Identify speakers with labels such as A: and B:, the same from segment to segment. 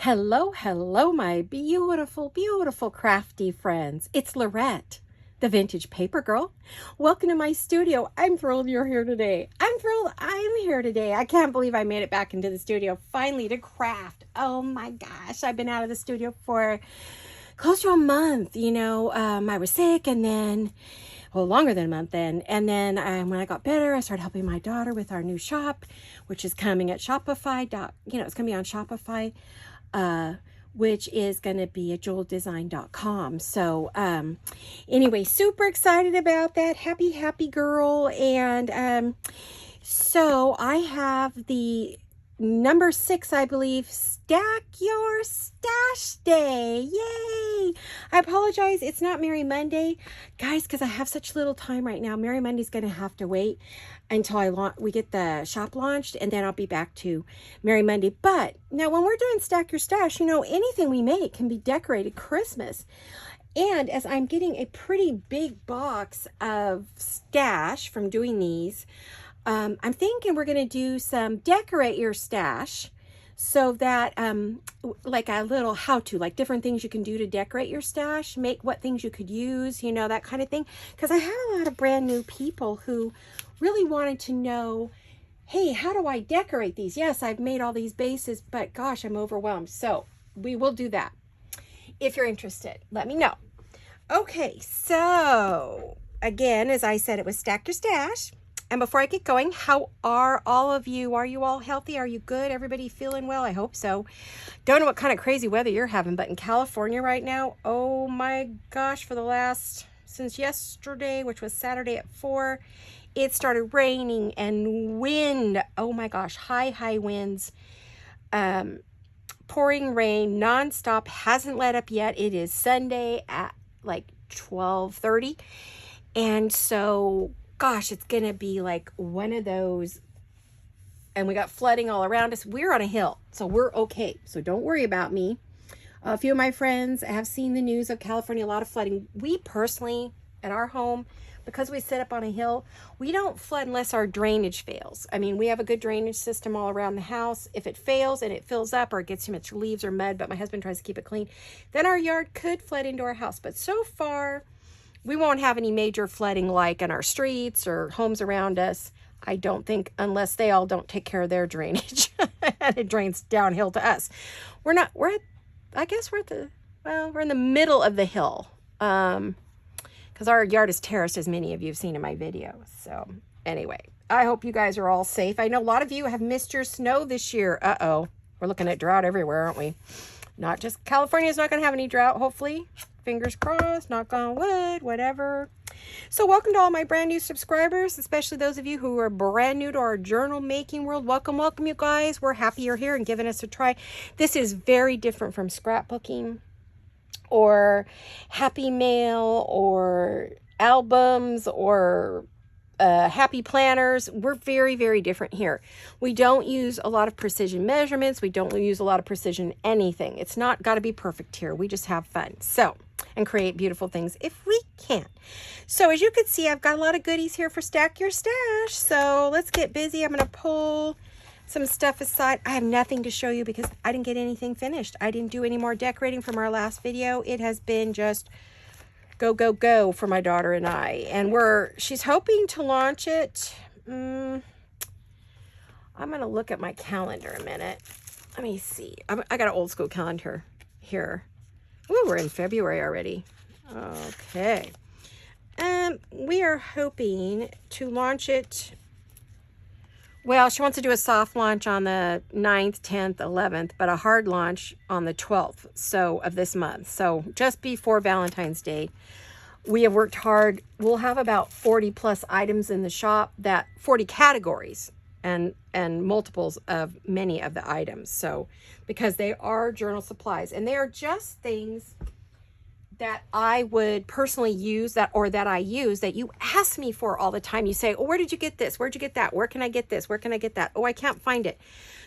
A: Hello, hello, my beautiful, beautiful crafty friends. It's Laurette, the vintage paper girl. Welcome to my studio. I'm thrilled you're here today. I'm thrilled I'm here today. I can't believe I made it back into the studio finally to craft. Oh my gosh, I've been out of the studio for close to a month. I was sick and then, well, longer than a month then. And then when I got better, I started helping my daughter with our new shop, which is coming at Shopify. It's going to be on Shopify. Which is going to be at jeweldesign.com. So anyway, super excited about that. Happy girl. And so I have the number 6, I believe, Stack Your Stash Day. Yay! I apologize, it's not Merry Monday, guys, because I have such little time right now. Merry Monday's going to have to wait until we get the shop launched, and then I'll be back to Merry Monday. But now when we're doing Stack Your Stash, anything we make can be decorated Christmas. And as I'm getting a pretty big box of stash from doing these, I'm thinking we're going to do some decorate your stash, so that like a little how-to, like different things you can do to decorate your stash, make what things you could use, that kind of thing. Because I have a lot of brand new people who really wanted to know, hey, how do I decorate these? Yes, I've made all these bases, but gosh, I'm overwhelmed. So we will do that. If you're interested, let me know. Okay, so again, as I said, it was Stack Your Stash. And before I get going, how are all of you? Are you all healthy? Are you good? Everybody feeling well? I hope so. Don't know what kind of crazy weather you're having, but in California right now, oh my gosh, since yesterday, which was Saturday at 4, it started raining and wind. Oh my gosh, high winds. Pouring rain nonstop, hasn't let up yet. It is Sunday at like 12:30. And so gosh, it's going to be like one of those, and we got flooding all around us. We're on a hill, so we're okay. So don't worry about me. A few of my friends have seen the news of California, a lot of flooding. We personally, at our home, because we sit up on a hill, we don't flood unless our drainage fails. I mean, we have a good drainage system all around the house. If it fails and it fills up or it gets too much leaves or mud, but my husband tries to keep it clean, then our yard could flood into our house. But so far, we won't have any major flooding like in our streets or homes around us. I don't think, unless they all don't take care of their drainage and it drains downhill to us. We're in the middle of the hill. Because our yard is terraced, as many of you have seen in my videos. So anyway, I hope you guys are all safe. I know a lot of you have missed your snow this year. Uh-oh, we're looking at drought everywhere, aren't we? Not just California's not going to have any drought, hopefully. Fingers crossed, knock on wood, whatever. So welcome to all my brand new subscribers, especially those of you who are brand new to our journal making world. Welcome you guys. We're happy you're here and giving us a try. This is very different from scrapbooking or happy mail or albums or happy planners. We're very, very different here. We don't use a lot of precision measurements. We don't use a lot of precision anything. It's not got to be perfect here. We just have fun. And create beautiful things if we can. So as you can see, I've got a lot of goodies here for Stack Your Stash. So let's get busy. I'm going to pull some stuff aside. I have nothing to show you because I didn't get anything finished. I didn't do any more decorating from our last video. It has been just go for my daughter and I. And she's hoping to launch it. I'm going to look at my calendar a minute. Let me see. I got an old school calendar here. Ooh, we're in February already. Okay. We are hoping to launch it. Well, she wants to do a soft launch on the 9th, 10th, 11th, but a hard launch on the 12th of this month. So just before Valentine's Day. We have worked hard. We'll have about 40 plus items in the shop, 40 categories and multiples of many of the items. So because they are journal supplies and they are just things that I would personally use that I use that you ask me for all the time. You say, oh, where did you get this? Where'd you get that? Where can I get this? Where can I get that? Oh, I can't find it.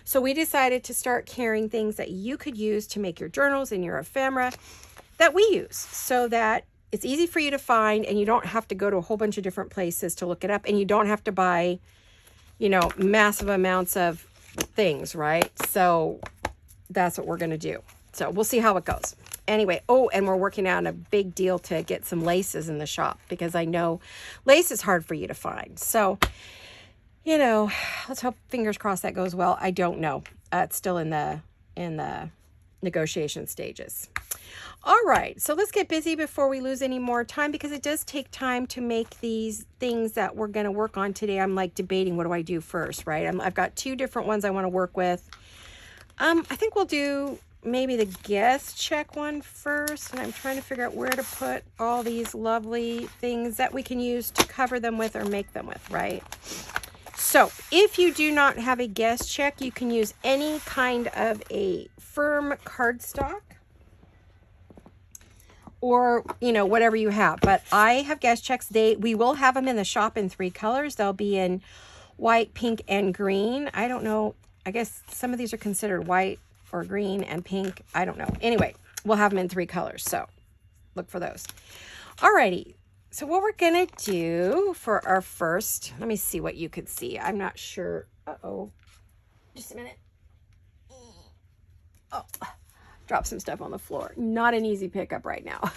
A: So we decided to start carrying things that you could use to make your journals and your ephemera that we use so that it's easy for you to find and you don't have to go to a whole bunch of different places to look it up, and you don't have to buy, massive amounts of things, right? So that's what we're going to do. So we'll see how it goes. Anyway, oh, and we're working on a big deal to get some laces in the shop because I know lace is hard for you to find. So, you know, let's hope, fingers crossed, that goes well. I don't know. It's still in the negotiation stages. All right, so let's get busy before we lose any more time, because it does take time to make these things that we're going to work on today. I'm like debating, what do I do first, right? I've got two different ones I want to work with. I think we'll do maybe the guest check one first, and I'm trying to figure out where to put all these lovely things that we can use to cover them with or make them with, right? So if you do not have a guest check, you can use any kind of a firm cardstock, or, you know, whatever you have. But I have guest checks. We will have them in the shop in 3 colors. They'll be in white, pink, and green. I don't know. I guess some of these are considered white or green and pink. I don't know. Anyway, we'll have them in 3 colors. So look for those. Alrighty. So what we're going to do for our first, let me see what you could see. I'm not sure. Uh-oh. Just a minute. Oh, drop some stuff on the floor. Not an easy pickup right now.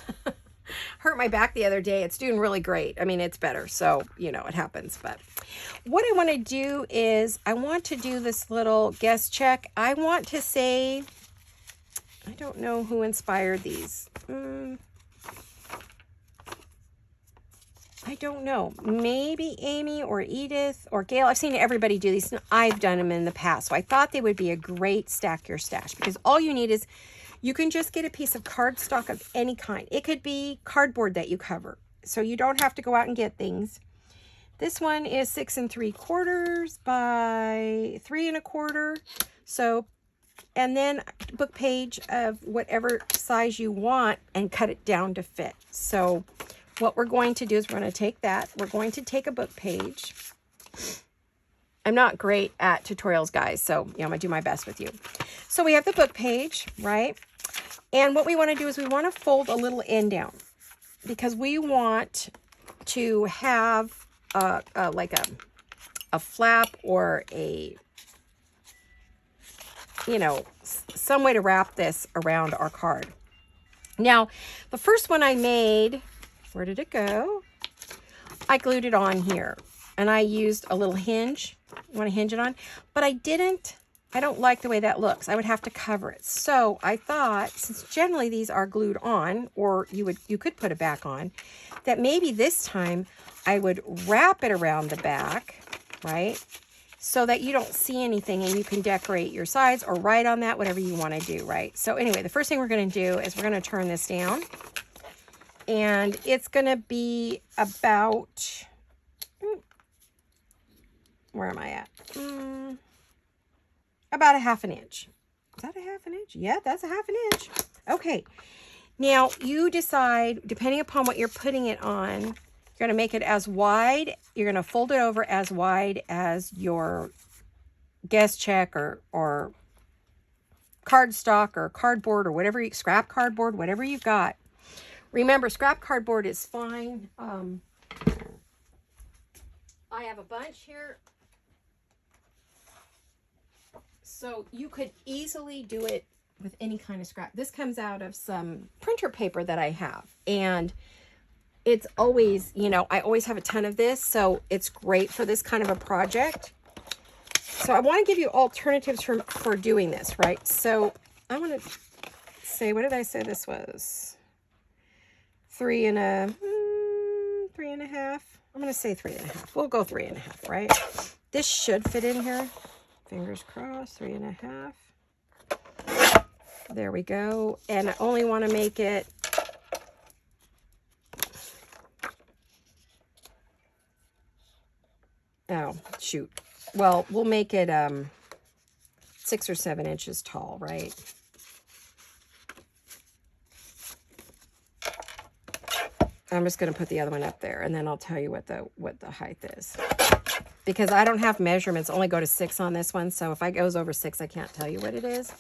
A: Hurt my back the other day. It's doing really great. I mean, it's better. So, you know, it happens. But what I want to do is I want to do this little guest check. I want to say, I don't know who inspired these. I don't know. Maybe Amy or Edith or Gail. I've seen everybody do these. I've done them in the past. So I thought they would be a great stack your stash, because all you need is, you can just get a piece of cardstock of any kind. It could be cardboard that you cover, so you don't have to go out and get things. This one is 6 3/4 by 3 1/4. So, and then book page of whatever size you want and cut it down to fit. So what we're going to do is we're going to take that. We're going to take a book page. I'm not great at tutorials, guys, so you know, I'm going to do my best with you. So we have the book page, right? And what we want to do is we want to fold a little end down, because we want to have like a flap or a, you know, some way to wrap this around our card. Now, the first one I made, where did it go? I glued it on here, and I used a little hinge. You want to hinge it on? But I don't like the way that looks. I would have to cover it. So I thought, since generally these are glued on, or you could put it back on, that maybe this time I would wrap it around the back, right? So that you don't see anything, and you can decorate your sides or write on that, whatever you want to do, right? So anyway, the first thing we're going to do is we're going to turn this down, and it's going to be about, where am I at? About 1/2 inch. Is that 1/2 inch? Yeah, that's 1/2 inch. Okay. Now you decide, depending upon what you're putting it on, you're going to make it as wide. You're going to fold it over as wide as your guest check or cardstock or cardboard or whatever, scrap cardboard, whatever you've got. Remember, scrap cardboard is fine. I have a bunch here. So you could easily do it with any kind of scrap. This comes out of some printer paper that I have. And it's always, you know, I always have a ton of this. So it's great for this kind of a project. So I want to give you alternatives for doing this, right? So I want to say, what did I say this was? 3 1/2. I'm going to say 3 1/2. We'll go 3 1/2, right? This should fit in here. Fingers crossed, 3 1/2. There we go. And I only want to make it, oh, shoot. Well, we'll make it 6 or 7 inches tall, right? I'm just going to put the other one up there, and then I'll tell you what the height is. Because I don't have measurements, only go to 6 on this one. So if I goes over 6, I can't tell you what it is.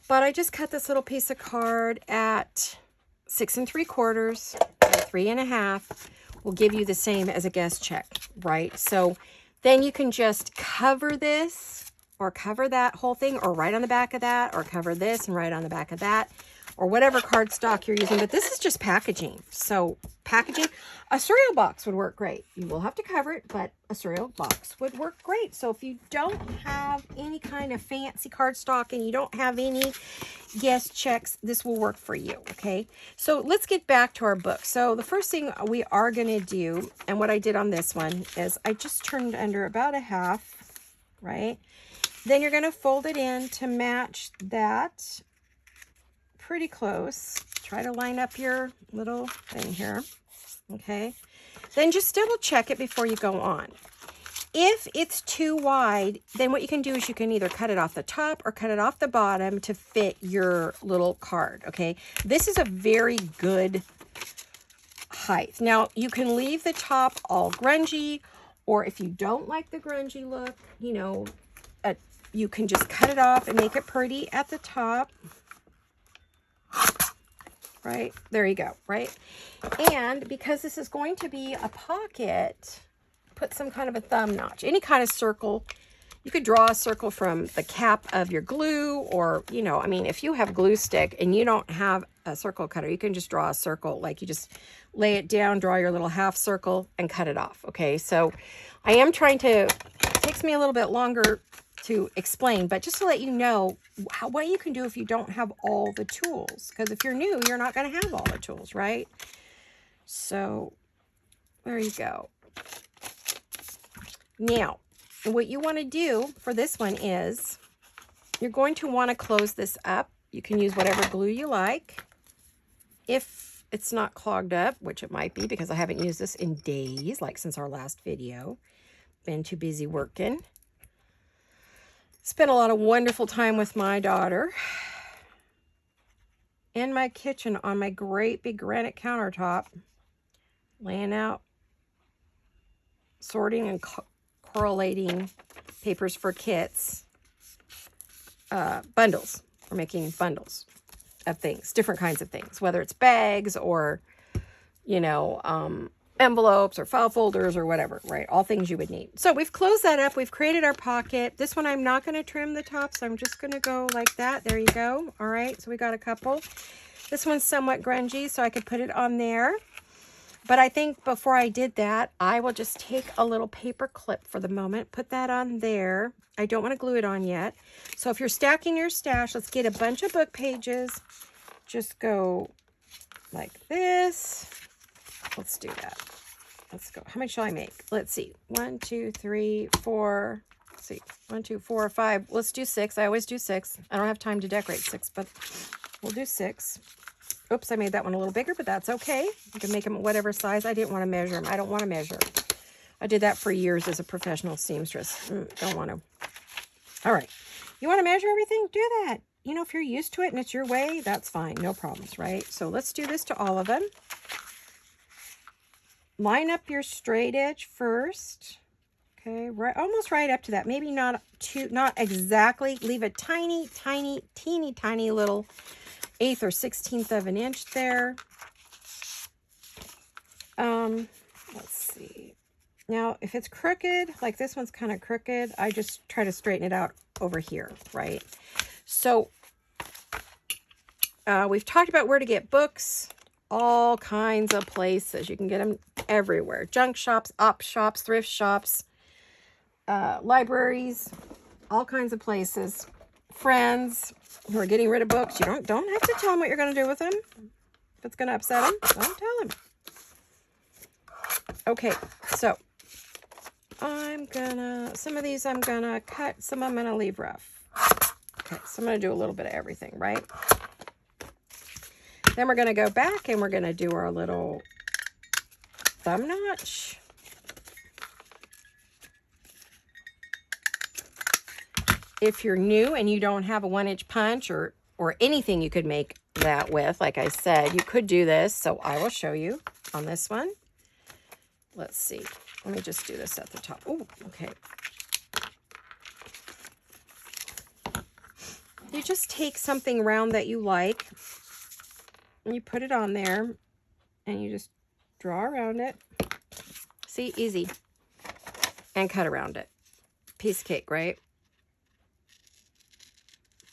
A: But I just cut this little piece of card at 6 3/4, 3 1/2. Will give you the same as a guest check, right? So then you can just cover this or cover that whole thing, or right on the back of that, or cover this and right on the back of that, or whatever cardstock you're using. But this is just packaging. So packaging, a cereal box would work great. You will have to cover it, but a cereal box would work great. So if you don't have any kind of fancy cardstock and you don't have any guest checks, this will work for you, okay? So let's get back to our book. So the first thing we are going to do, and what I did on this one, is I just turned under about a half, right? Then you're going to fold it in to match that pretty close. Try to line up your little thing here, okay? Then just double check it before you go on. If it's too wide, then what you can do is you can either cut it off the top or cut it off the bottom to fit your little card, okay? This is a very good height. Now, you can leave the top all grungy, or if you don't like the grungy look, you know, you can just cut it off and make it pretty at the top. Right? There you go, right? And because this is going to be a pocket, put some kind of a thumb notch, any kind of circle. You could draw a circle from the cap of your glue, or, you know, I mean, if you have glue stick and you don't have a circle cutter, you can just draw a circle. Like, you just lay it down, draw your little half circle, and cut it off, okay? So I am trying to, it takes me a little bit longer to explain, but just to let you know what you can do if you don't have all the tools. Because if you're new, you're not going to have all the tools, right? So there you go. Now, what you want to do for this one is you're going to want to close this up. You can use whatever glue you like. If it's not clogged up, which it might be because I haven't used this in days, like since our last video. Been too busy working. Spent a lot of wonderful time with my daughter in my kitchen on my great big granite countertop, laying out, sorting and correlating papers for kits, bundles. We're making bundles of things, different kinds of things, whether it's bags or, you know, envelopes or file folders or whatever, right? All things you would need. So we've closed that up. We've created our pocket. This one, I'm not going to trim the top, so I'm just going to go like that. There you go. All right. So we got a couple. This one's somewhat grungy, so I could put it on there. But I think before I did that, I will just take a little paper clip for the moment, put that on there. I don't want to glue it on yet. So if you're stacking your stash, let's get a bunch of book pages. Just go like this. Let's do that. Let's go. How many shall I make? Let's see. 1, 2, 3, 4. Let's see. 1, 2, 4, 5. Let's do 6. I always do 6. I don't have time to decorate 6, but we'll do 6. Oops, I made that one a little bigger, but that's okay. You can make them whatever size. I didn't want to measure them. I don't want to measure. I did that for years as a professional seamstress. Don't want to. All right. You want to measure everything? Do that. You know, if you're used to it and it's your way, that's fine. No problems, right? So let's do this to all of them. Line up your straight edge first. Okay, right, almost right up to that. Maybe not exactly. Leave a tiny, teeny tiny little 1/8 or 1/16 of an inch there. Let's see. Now, if it's crooked, like this one's kind of crooked, I just try to straighten it out over here, right? So, we've talked about where to get books. All kinds of places. You can get them everywhere. Junk shops, op shops, thrift shops, libraries, all kinds of places. Friends who are getting rid of books. You don't have to tell them what you're going to do with them. If it's going to upset them, don't tell them. Okay, so some of these I'm going to cut, some I'm going to leave rough. Okay, so I'm going to do a little bit of everything, right? Then we're going to go back and we're going to do our little thumb notch. If you're new and you don't have a 1-inch punch or anything you could make that with, like I said, you could do this. So I will show you on this one. Let's see. Let me just do this at the top. Oh, okay. You just take something round that you like. And you put it on there and you just draw around it. See, easy. And cut around it. Piece of cake, right?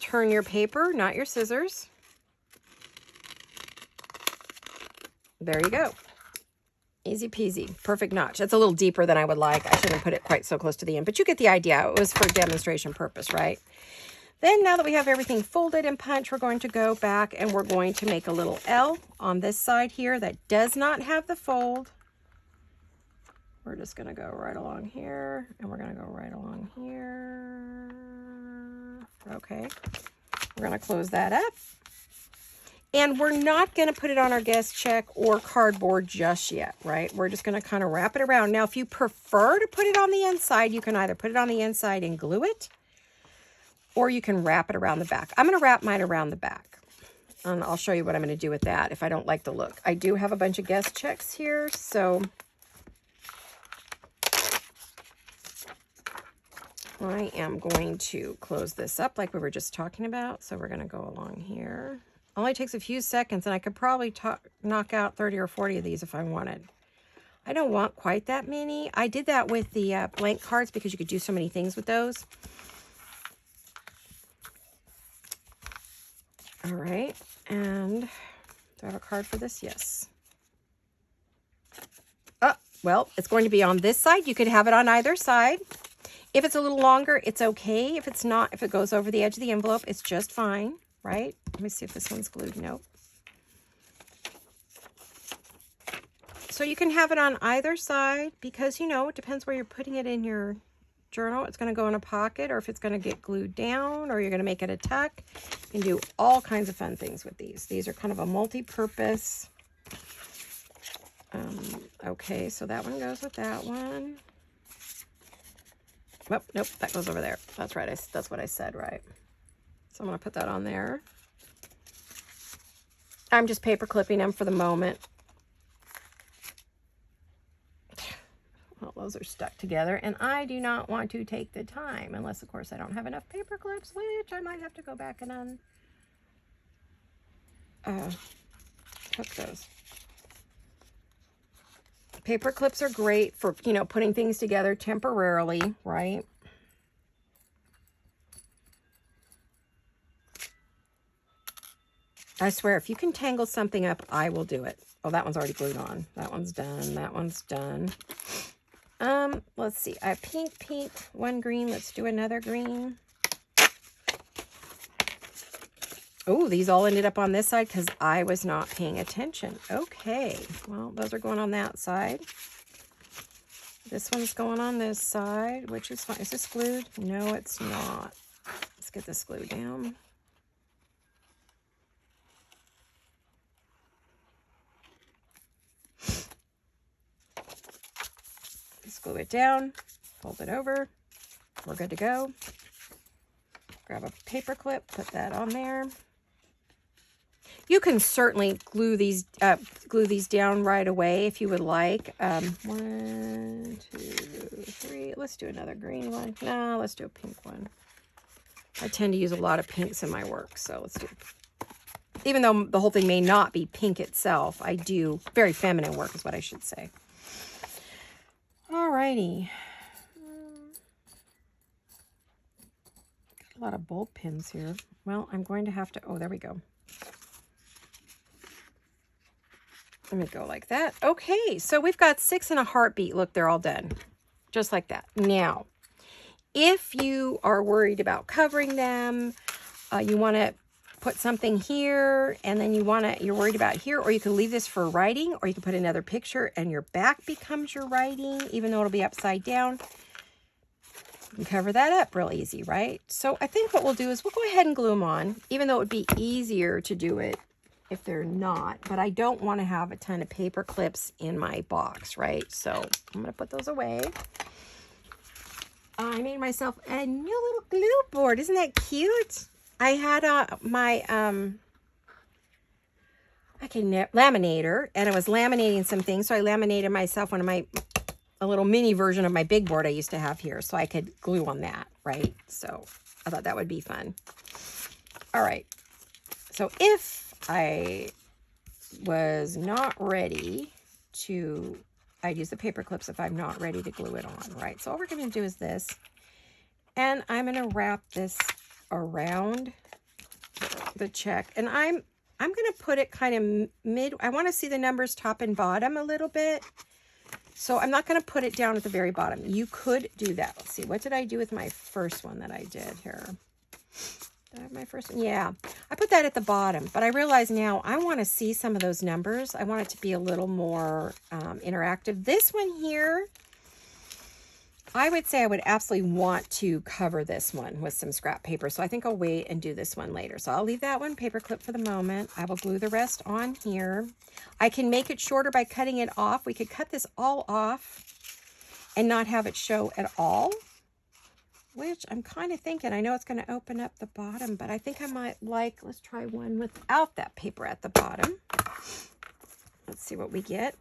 A: turn your paper, not your scissors. There you go. Easy peasy. Perfect notch. That's a little deeper than I would like. I shouldn't put it quite so close to the end, but you get the idea. It was for demonstration purpose, right? Then now that we have everything folded and punched, we're going to go back and we're going to make a little L on this side here that does not have the fold. We're just going to go right along here, and we're going to go right along here. Okay. We're going to close that up. And we're not going to put it on our guest check or cardboard just yet, right? We're just going to kind of wrap it around. Now, if you prefer to put it on the inside, you can either put it on the inside and glue it, or you can wrap it around the back. I'm going to wrap mine around the back. And I'll show you what I'm going to do with that if I don't like the look. I do have a bunch of guest checks here, so I am going to close this up like we were just talking about. So we're going to go along here. Only takes a few seconds, and I could probably knock out 30 or 40 of these if I wanted. I don't want quite that many. I did that with the blank cards because you could do so many things with those. All right, and do I have a card for this? Yes. Oh, well, it's going to be on this side. You could have it on either side. If it's a little longer, it's okay. If it's not, if it goes over the edge of the envelope, it's just fine. Right? Let me see if this one's glued. Nope. So you can have it on either side because, you know, it depends where you're putting it in your journal. It's going to go in a pocket, or if it's going to get glued down, or you're going to make it a tuck. You can do all kinds of fun things with these. These are kind of a multi-purpose. Okay, so that one goes with that one. Oh, nope, that goes over there. That's right. That's what I said, right? So I'm going to put that on there. I'm just paper clipping them for the moment. Well, those are stuck together, and I do not want to take the time, unless, of course, I don't have enough paper clips, which I might have to go back and hook those. Paper clips are great for, you know, putting things together temporarily, right? I swear, if you can tangle something up, I will do it. Oh, that one's already glued on. That one's done. That one's done. Let's see. I have pink, one green. Let's do another green. Oh, these all ended up on this side because I was not paying attention. Okay. Well, those are going on that side. This one's going on this side, which is fine. Is this glued? No, it's not. Let's get this glued down. Glue it down, fold it over, we're good to go. Grab a paper clip, put that on there. You can certainly glue these down right away if you would like. 1, 2, 3. Let's do another green one. No, let's do a pink one. I tend to use a lot of pinks in my work, so let's do. Even though the whole thing may not be pink itself, I do very feminine work, is what I should say. Alrighty. Got a lot of bulb pins here. Well, I'm going to have to, oh, there we go. Let me go like that. Okay, so we've got 6 in a heartbeat. Look, they're all done. Just like that. Now, if you are worried about covering them, you want to put something here, and then you're worried about here, or you can leave this for writing, or you can put another picture and your back becomes your writing, even though it'll be upside down. You can cover that up real easy, right? So I think what we'll do is we'll go ahead and glue them on, even though it would be easier to do it if they're not, but I don't want to have a ton of paper clips in my box, right? So I'm going to put those away. I made myself a new little glue board. Isn't that cute? I had my laminator, and I was laminating some things, so I laminated myself a little mini version of my big board I used to have here, so I could glue on that, right? So I thought that would be fun. All right. So if I was not ready to, I'd use the paper clips if I'm not ready to glue it on, right? So all we're going to do is this, and I'm going to wrap this around the check. And I'm going to put it kind of mid. I want to see the numbers top and bottom a little bit. So I'm not going to put it down at the very bottom. You could do that. Let's see. What did I do with my first one that I did here? Did I have my first one? Yeah. I put that at the bottom. But I realize now I want to see some of those numbers. I want it to be a little more interactive. This one here, I would say I would absolutely want to cover this one with some scrap paper. So I think I'll wait and do this one later. So I'll leave that one paper clip for the moment. I will glue the rest on here. I can make it shorter by cutting it off. We could cut this all off and not have it show at all, which I'm kind of thinking. I know it's going to open up the bottom, but I think I might like, let's try one without that paper at the bottom. Let's see what we get.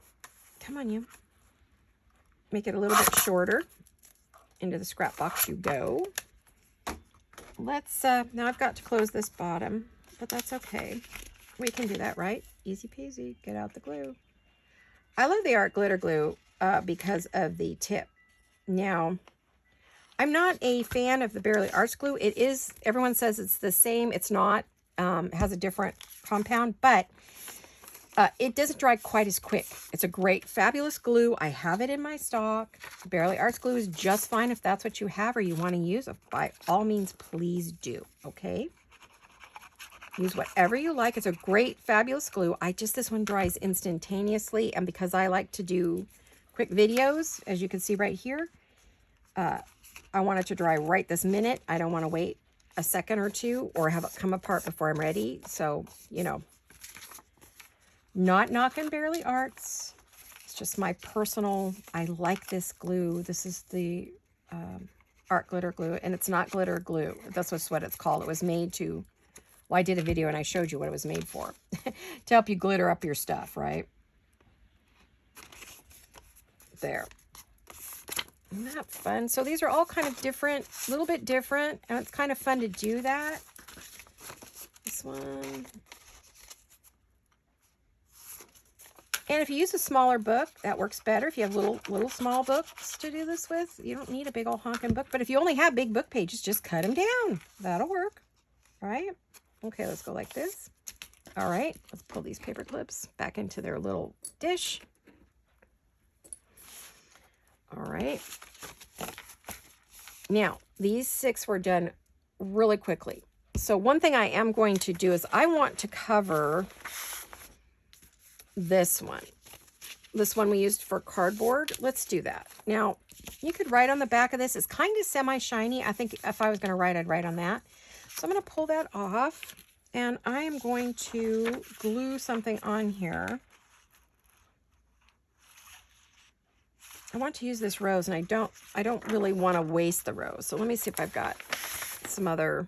A: Come on, you. Make it a little bit shorter. Into the scrap box you go. Let's, now I've got to close this bottom, but that's okay. We can do that, right? Easy peasy. Get out the glue. I love the Art Glitter Glue because of the tip. Now, I'm not a fan of the Barely Arts glue. It is, everyone says it's the same. It's not. It has a different compound, but it doesn't dry quite as quick. It's a great, fabulous glue. I have it in my stock. Barely Arts glue is just fine if that's what you have or you want to use. By all means, please do, okay? Use whatever you like. It's a great, fabulous glue. This one dries instantaneously, and because I like to do quick videos, as you can see right here, I want it to dry right this minute. I don't want to wait a second or two or have it come apart before I'm ready. So, you know, not knocking Barely Arts. It's just my personal, I like this glue. This is the Art Glitter Glue, and it's not glitter glue. That's what it's called. It was made to, well, I did a video and I showed you what it was made for. To help you glitter up your stuff, right? There. Isn't that fun? So these are all kind of different, a little bit different, and it's kind of fun to do that. This one. And if you use a smaller book, that works better. If you have little small books to do this with, you don't need a big old honking book. But if you only have big book pages, just cut them down. That'll work. All right? Okay, let's go like this. All right, let's pull these paper clips back into their little dish. All right. Now, these 6 were done really quickly. So one thing I am going to do is I want to cover this one. This one we used for cardboard. Let's do that. Now, you could write on the back of this. It's kind of semi-shiny. I think if I was going to write, I'd write on that. So I'm going to pull that off, and I am going to glue something on here. I want to use this rose, and I don't really want to waste the rose. So let me see if I've got some other.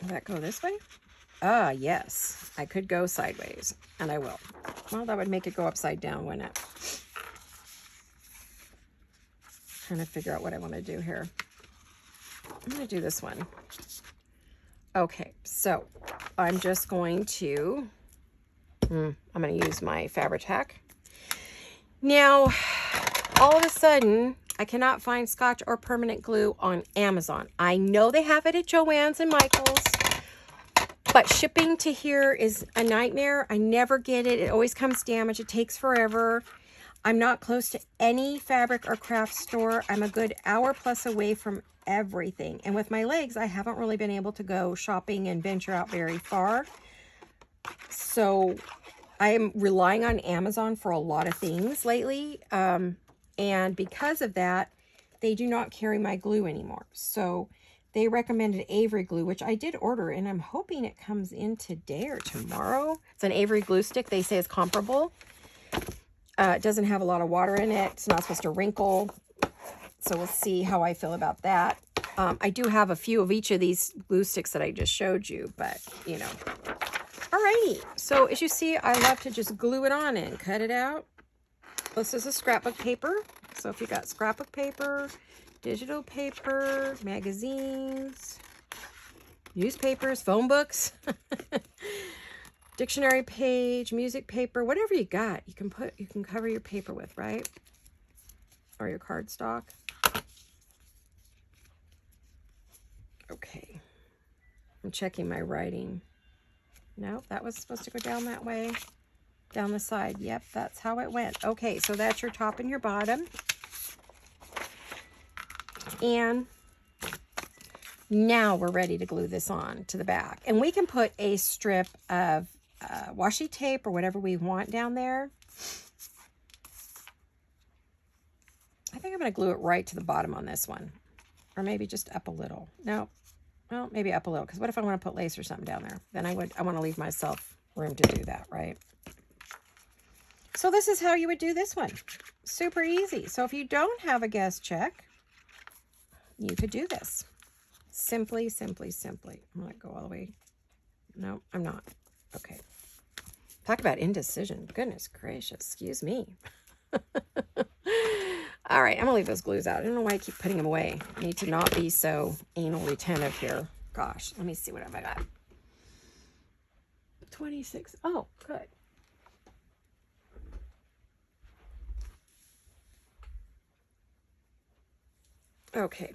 A: Will that go this way? Ah, yes. I could go sideways, and I will. Well, that would make it go upside down, wouldn't it? Trying to figure out what I want to do here. I'm going to do this one. Okay, so I'm just going to, I'm going to use my Fabri-Tac. Now, all of a sudden, I cannot find Scotch or permanent glue on Amazon. I know they have it at Joann's and Michael's, but shipping to here is a nightmare. I never get it. It always comes damaged. It takes forever. I'm not close to any fabric or craft store. I'm a good hour plus away from everything. And with my legs, I haven't really been able to go shopping and venture out very far. So I am relying on Amazon for a lot of things lately. And because of that, they do not carry my glue anymore. So they recommended Avery glue, which I did order, and I'm hoping it comes in today or tomorrow. It's an Avery glue stick. They say it's comparable. It doesn't have a lot of water in it. It's not supposed to wrinkle. So we'll see how I feel about that. I do have a few of each of these glue sticks that I just showed you, but, you know. Alrighty. So as you see, I love to just glue it on and cut it out. This is a scrapbook paper. So if you got scrapbook paper, digital paper, magazines, newspapers, phone books, dictionary page, music paper, whatever you got, you can cover your paper with, right? Or your cardstock. Okay. I'm checking my writing. No, that was supposed to go down that way. Down the side. Yep, that's how it went. Okay, so that's your top and your bottom. And now we're ready to glue this on to the back. And we can put a strip of washi tape or whatever we want down there. I think I'm going to glue it right to the bottom on this one. Or maybe just up a little. No, well, maybe up a little. Because what if I want to put lace or something down there? Then I want to leave myself room to do that, right? So this is how you would do this one. Super easy. So if you don't have a guest check, you could do this. Simply, simply, simply. I'm going to go all the way. No, I'm not. Okay. Talk about indecision. Goodness gracious. Excuse me. All right. I'm going to leave those glues out. I don't know why I keep putting them away. I need to not be so anal retentive here. Gosh. Let me see what have I got. 26. Oh, good. Okay.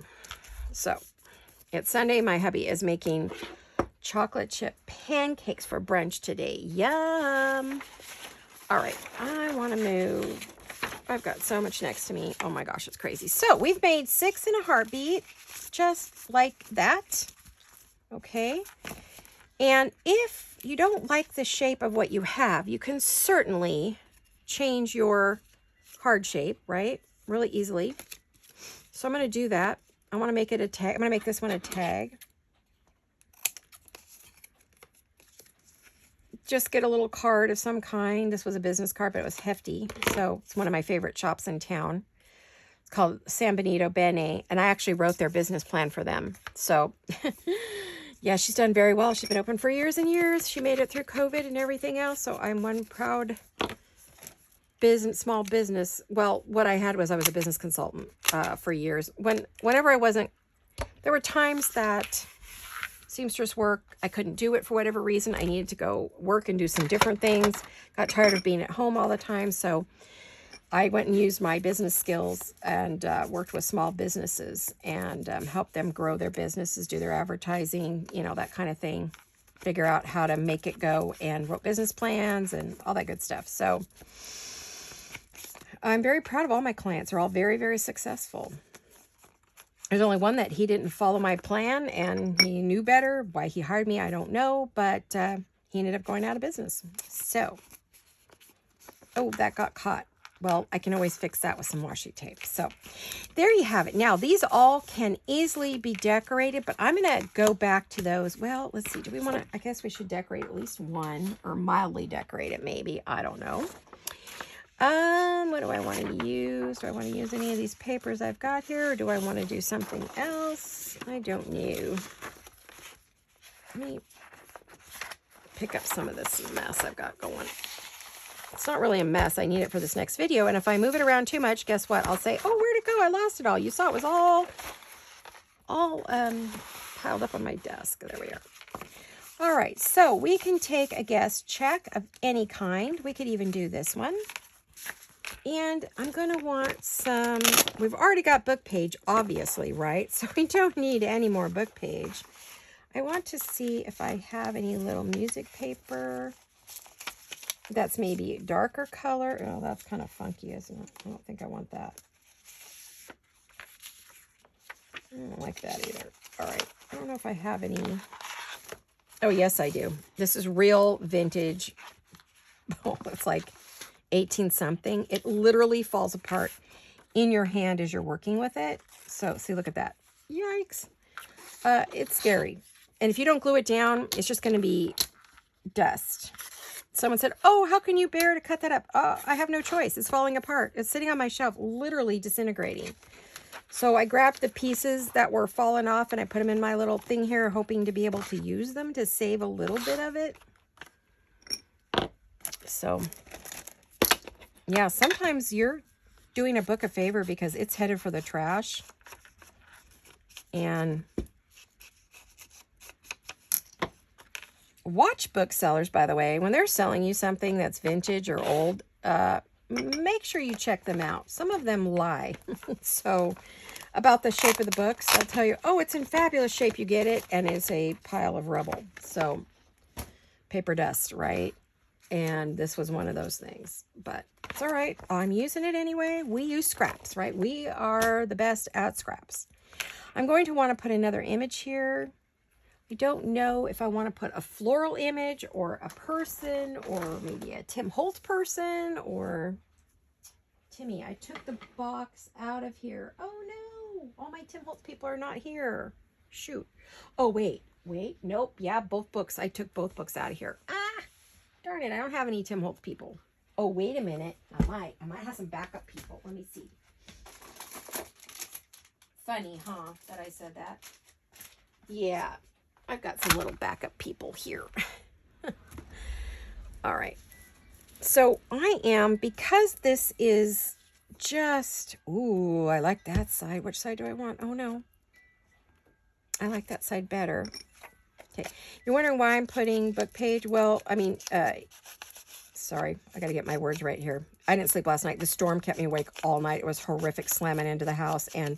A: So it's Sunday. My hubby is making chocolate chip pancakes for brunch today. Yum. All right. I want to move. I've got so much next to me. Oh my gosh, it's crazy. So we've made 6 in a heartbeat, just like that. Okay. And if you don't like the shape of what you have, you can certainly change your card shape, right? Really easily. So I'm going to do that. I want to make it a tag. I'm going to make this one a tag. Just get a little card of some kind. This was a business card, but it was hefty. So it's one of my favorite shops in town. It's called San Benito Bene. And I actually wrote their business plan for them. So yeah, she's done very well. She's been open for years and years. She made it through COVID and everything else. So I'm one proud small business. Well, what I had was I was a business consultant for years. Whenever I wasn't, there were times that seamstress work, I couldn't do it for whatever reason. I needed to go work and do some different things. Got tired of being at home all the time. So I went and used my business skills and worked with small businesses and helped them grow their businesses, do their advertising, you know, that kind of thing. Figure out how to make it go, and wrote business plans and all that good stuff. So I'm very proud of all my clients. They're all very, very successful. There's only one that he didn't follow my plan and he knew better. Why he hired me, I don't know, but he ended up going out of business. So, oh, that got caught. Well, I can always fix that with some washi tape. So there you have it. Now, these all can easily be decorated, but I'm going to go back to those. Well, let's see. Do we want to, I guess we should decorate at least one, or mildly decorate it maybe. I don't know. What do I want to use? Do I want to use any of these papers I've got here, or do I want to do something else? I don't know. Let me pick up some of this mess I've got going. It's not really a mess. I need it for this next video. And if I move it around too much, guess what? I'll say, oh, where'd it go? I lost it all. You saw it was all piled up on my desk. There we are. All right. So we can take a guest check of any kind. We could even do this one. And I'm going to want some, we've already got book page, obviously, right? So we don't need any more book page. I want to see if I have any little music paper that's maybe a darker color. Oh, that's kind of funky, isn't it? I don't think I want that. I don't like that either. All right. I don't know if I have any. Oh, yes, I do. This is real vintage. Oh, it's like 18 something. It literally falls apart in your hand as you're working with it. So see, look at that. Yikes. It's scary. And if you don't glue it down, it's just going to be dust. Someone said, oh, how can you bear to cut that up? I have no choice. It's falling apart. It's sitting on my shelf, literally disintegrating. So I grabbed the pieces that were falling off and I put them in my little thing here, hoping to be able to use them to save a little bit of it. So yeah, sometimes you're doing a book a favor because it's headed for the trash. And watch booksellers, by the way, when they're selling you something that's vintage or old, make sure you check them out. Some of them lie. So about the shape of the books. They'll tell you, oh, it's in fabulous shape. You get it, and it's a pile of rubble. So, paper dust, right? And this was one of those things. But it's all right. I'm using it anyway. We use scraps, right? We are the best at scraps. I'm going to want to put another image here. I don't know if I want to put a floral image or a person or maybe a Tim Holtz person or... Timmy, I took the box out of here. Oh no, all my Tim Holtz people are not here. Shoot. Oh, wait. Nope. Yeah, both books. I took both books out of here. Ah, darn it. I don't have any Tim Holtz people. Oh, wait a minute. I might have some backup people. Let me see. Funny, huh, that I said that? Yeah, I've got some little backup people here. All right. So I am, because this is just, ooh, I like that side. Which side do I want? Oh, no. I like that side better. Okay. You're wondering why I'm putting book page? Well, I mean, sorry. I got to get my words right here. I didn't sleep last night. The storm kept me awake all night. It was horrific slamming into the house. And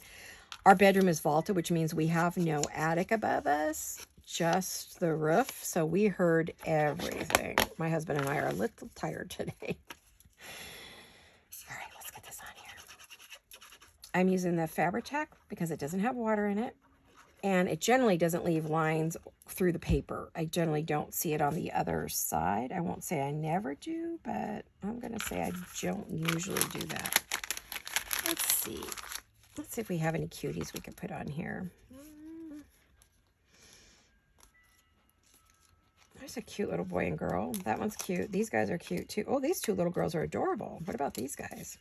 A: our bedroom is vaulted, which means we have no attic above us. Just the roof, so we heard everything. My husband and I are a little tired today. All right, let's get this on here. I'm using the Fabri-Tac because it doesn't have water in it, and it generally doesn't leave lines through the paper. I generally don't see it on the other side. I won't say I never do, but I'm going to say I don't usually do that. Let's see. Let's see if we have any cuties we could put on here. There's a cute little boy and girl. That one's cute. These guys are cute too. Oh, these two little girls are adorable. What about these guys?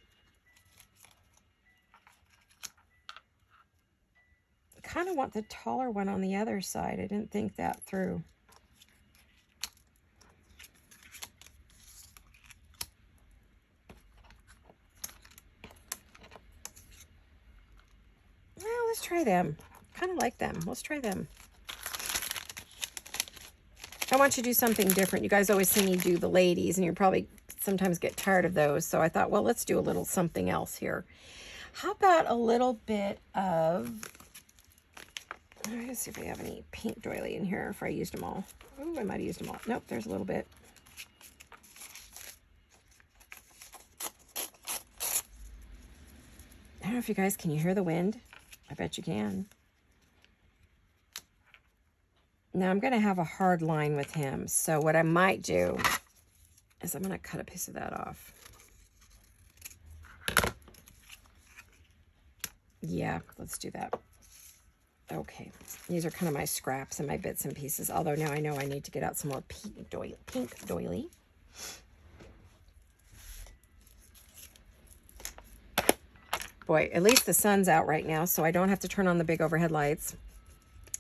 A: I kind of want the taller one on the other side. I didn't think that through. Well, let's try them. Kind of like them. Let's try them. I want you to do something different. You guys always see me do the ladies, and you probably sometimes get tired of those. So I thought, well, let's do a little something else here. How about a little bit of... Let's see if we have any pink doily in here, if I used them all. Oh, I might have used them all. Nope, there's a little bit. I don't know if you guys, can you hear the wind? I bet you can. Now I'm going to have a hard line with him. So what I might do is I'm going to cut a piece of that off. Yeah, let's do that. Okay. These are kind of my scraps and my bits and pieces. Although now I know I need to get out some more pink doily. Boy, at least the sun's out right now, so I don't have to turn on the big overhead lights.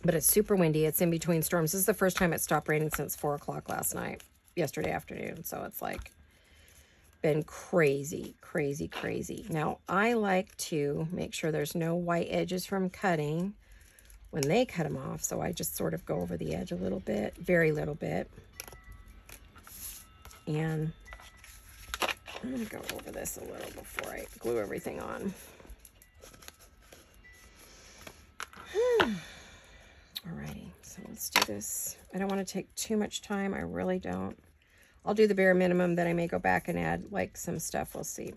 A: But it's super windy. It's in between storms. This is the first time it stopped raining since 4 o'clock last night, yesterday afternoon. So it's like been crazy, crazy, crazy. Now, I like to make sure there's no white edges from cutting when they cut them off. So I just sort of go over the edge a little bit, very little bit. And I'm going to go over this a little before I glue everything on. Alrighty, so let's do this. I don't want to take too much time. I really don't. I'll do the bare minimum, then I may go back and add like some stuff. We'll see.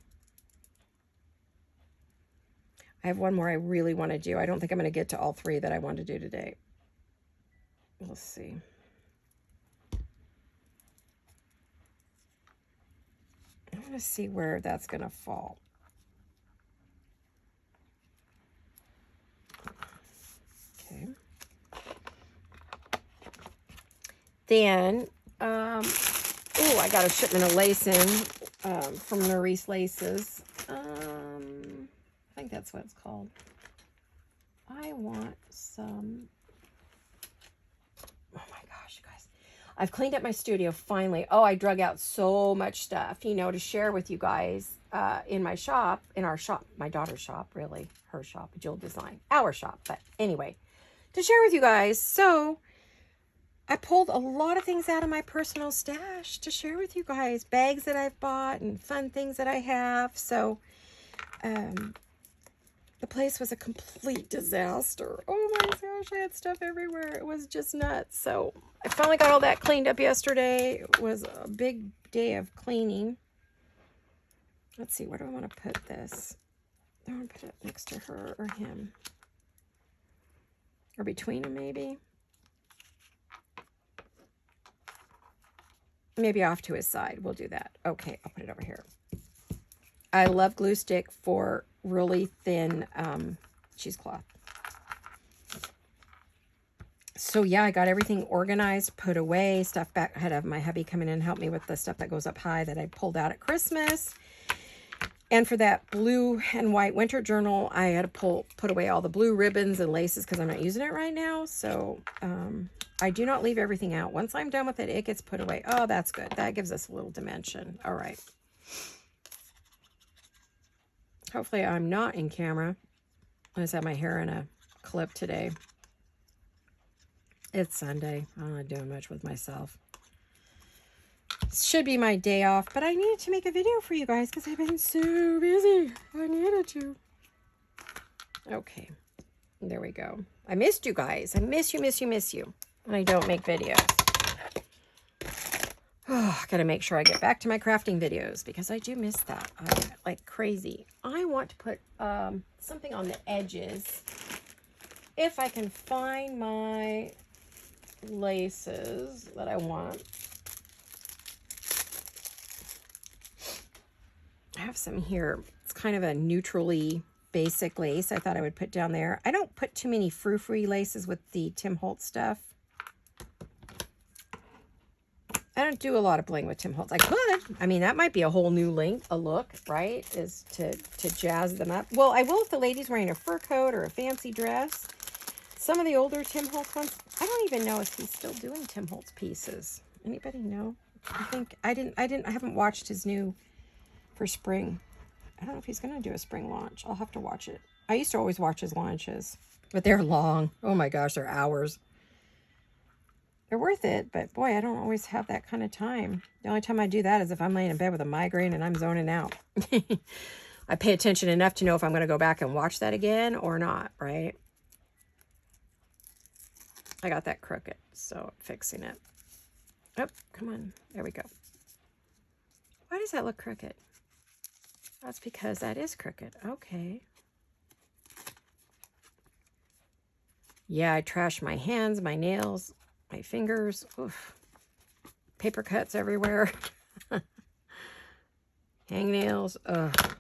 A: I have one more I really want to do. I don't think I'm going to get to all 3 that I want to do today. We'll see. I want to see where that's going to fall. Okay. Then, oh, I got a shipment of lace in from Nerisse Laces. I think that's what it's called. I want some... Oh my gosh, you guys. I've cleaned up my studio finally. Oh, I drug out so much stuff, you know, to share with you guys in my shop, in our shop, my daughter's shop, really, her shop, Jewel Design, our shop. But anyway, to share with you guys. So I pulled a lot of things out of my personal stash to share with you guys. Bags that I've bought and fun things that I have. So the The place was a complete disaster. Oh my gosh, I had stuff everywhere. It was just nuts. So I finally got all that cleaned up yesterday. It was a big day of cleaning. Let's see, where do I want to put this? I want to put it next to her or him. Or between them, maybe. Maybe off to his side. We'll do that. Okay, I'll put it over here. I love glue stick for really thin cheesecloth. So yeah, I got everything organized, put away, stuff back. I had to have my hubby come in and help me with the stuff that goes up high that I pulled out at Christmas. And for that blue and white winter journal, I had to put away all the blue ribbons and laces because I'm not using it right now. So I do not leave everything out. Once I'm done with it, it gets put away. Oh, that's good. That gives us a little dimension. All right. Hopefully I'm not in camera. I just have my hair in a clip today. It's Sunday. I'm not doing much with myself. Should be my day off, but I needed to make a video for you guys because I've been so busy. I needed to. Okay. There we go. I missed you guys. I miss you. When I don't make videos. Oh, I gotta make sure I get back to my crafting videos because I do miss that like crazy. I want to put something on the edges. If I can find my laces that I want. I have some here. It's kind of a neutrally basic lace I thought I would put down there. I don't put too many frou-frou laces with the Tim Holtz stuff. I don't do a lot of bling with Tim Holtz. I could. I mean, that might be a whole new look, right? Is to jazz them up. Well, I will if the lady's wearing a fur coat or a fancy dress. Some of the older Tim Holtz ones, I don't even know if he's still doing Tim Holtz pieces. Anybody know? I haven't watched his new for spring. I don't know if he's going to do a spring launch. I'll have to watch it. I used to always watch his launches, but they're long. Oh my gosh, they're hours. They're worth it, but boy, I don't always have that kind of time. The only time I do that is if I'm laying in bed with a migraine and I'm zoning out. I pay attention enough to know if I'm going to go back and watch that again or not, right? I got that crooked, so I'm fixing it. Oh, come on. There we go. Why does that look crooked? That's because that is crooked. Okay. Yeah, I trashed my hands, my nails, my fingers. Oof. Paper cuts everywhere. Hangnails. Ugh.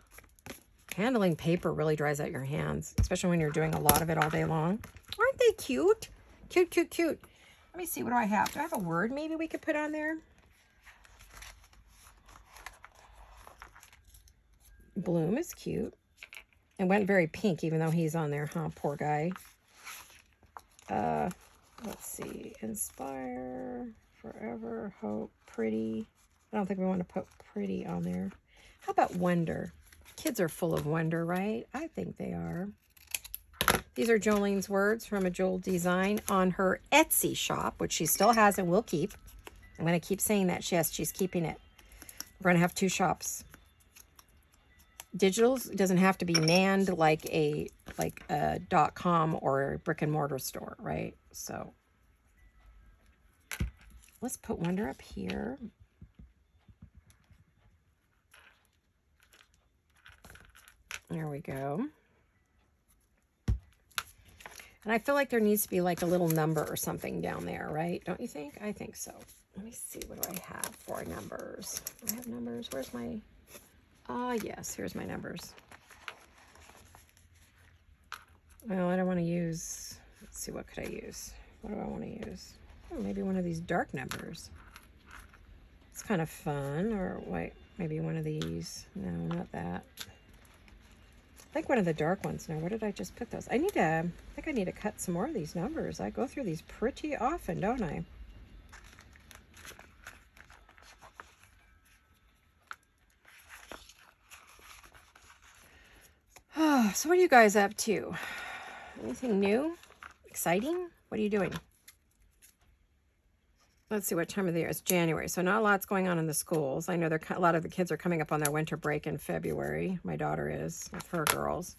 A: Handling paper really dries out your hands, especially when you're doing a lot of it all day long. Aren't they cute? Cute. Let me see. What do I have? Do I have a word maybe we could put on there? Bloom is cute. It went very pink, even though he's on there, huh? Poor guy. Let's see. Inspire, forever, hope, pretty. I don't think we want to put pretty on there. How about wonder? Kids are full of wonder, right? I think they are. These are Jolene's words from a Jole Design on her Etsy shop, which she still has and will keep. I'm going to keep saying that. Yes, she's keeping it. We're going to have 2 shops. Digital doesn't have to be manned like a .com or a brick and mortar store, right? So let's put wonder up here. There we go. And I feel like there needs to be like a little number or something down there, right? Don't you think? I think so. Let me see. What do I have for numbers? I have numbers. Where's my... yes, here's my numbers. Well, I don't want to use, let's see, what could I use? What do I want to use? Oh, maybe one of these dark numbers. It's kind of fun. Or wait, maybe one of these. No, not that. I think one of the dark ones. Now, where did I just put those? I think I need to cut some more of these numbers. I go through these pretty often, don't I? So what are you guys up to? Anything new? Exciting? What are you doing? Let's see what time of the year. It's January, so not a lot's going on in the schools. I know a lot of the kids are coming up on their winter break in February. My daughter is with her girls.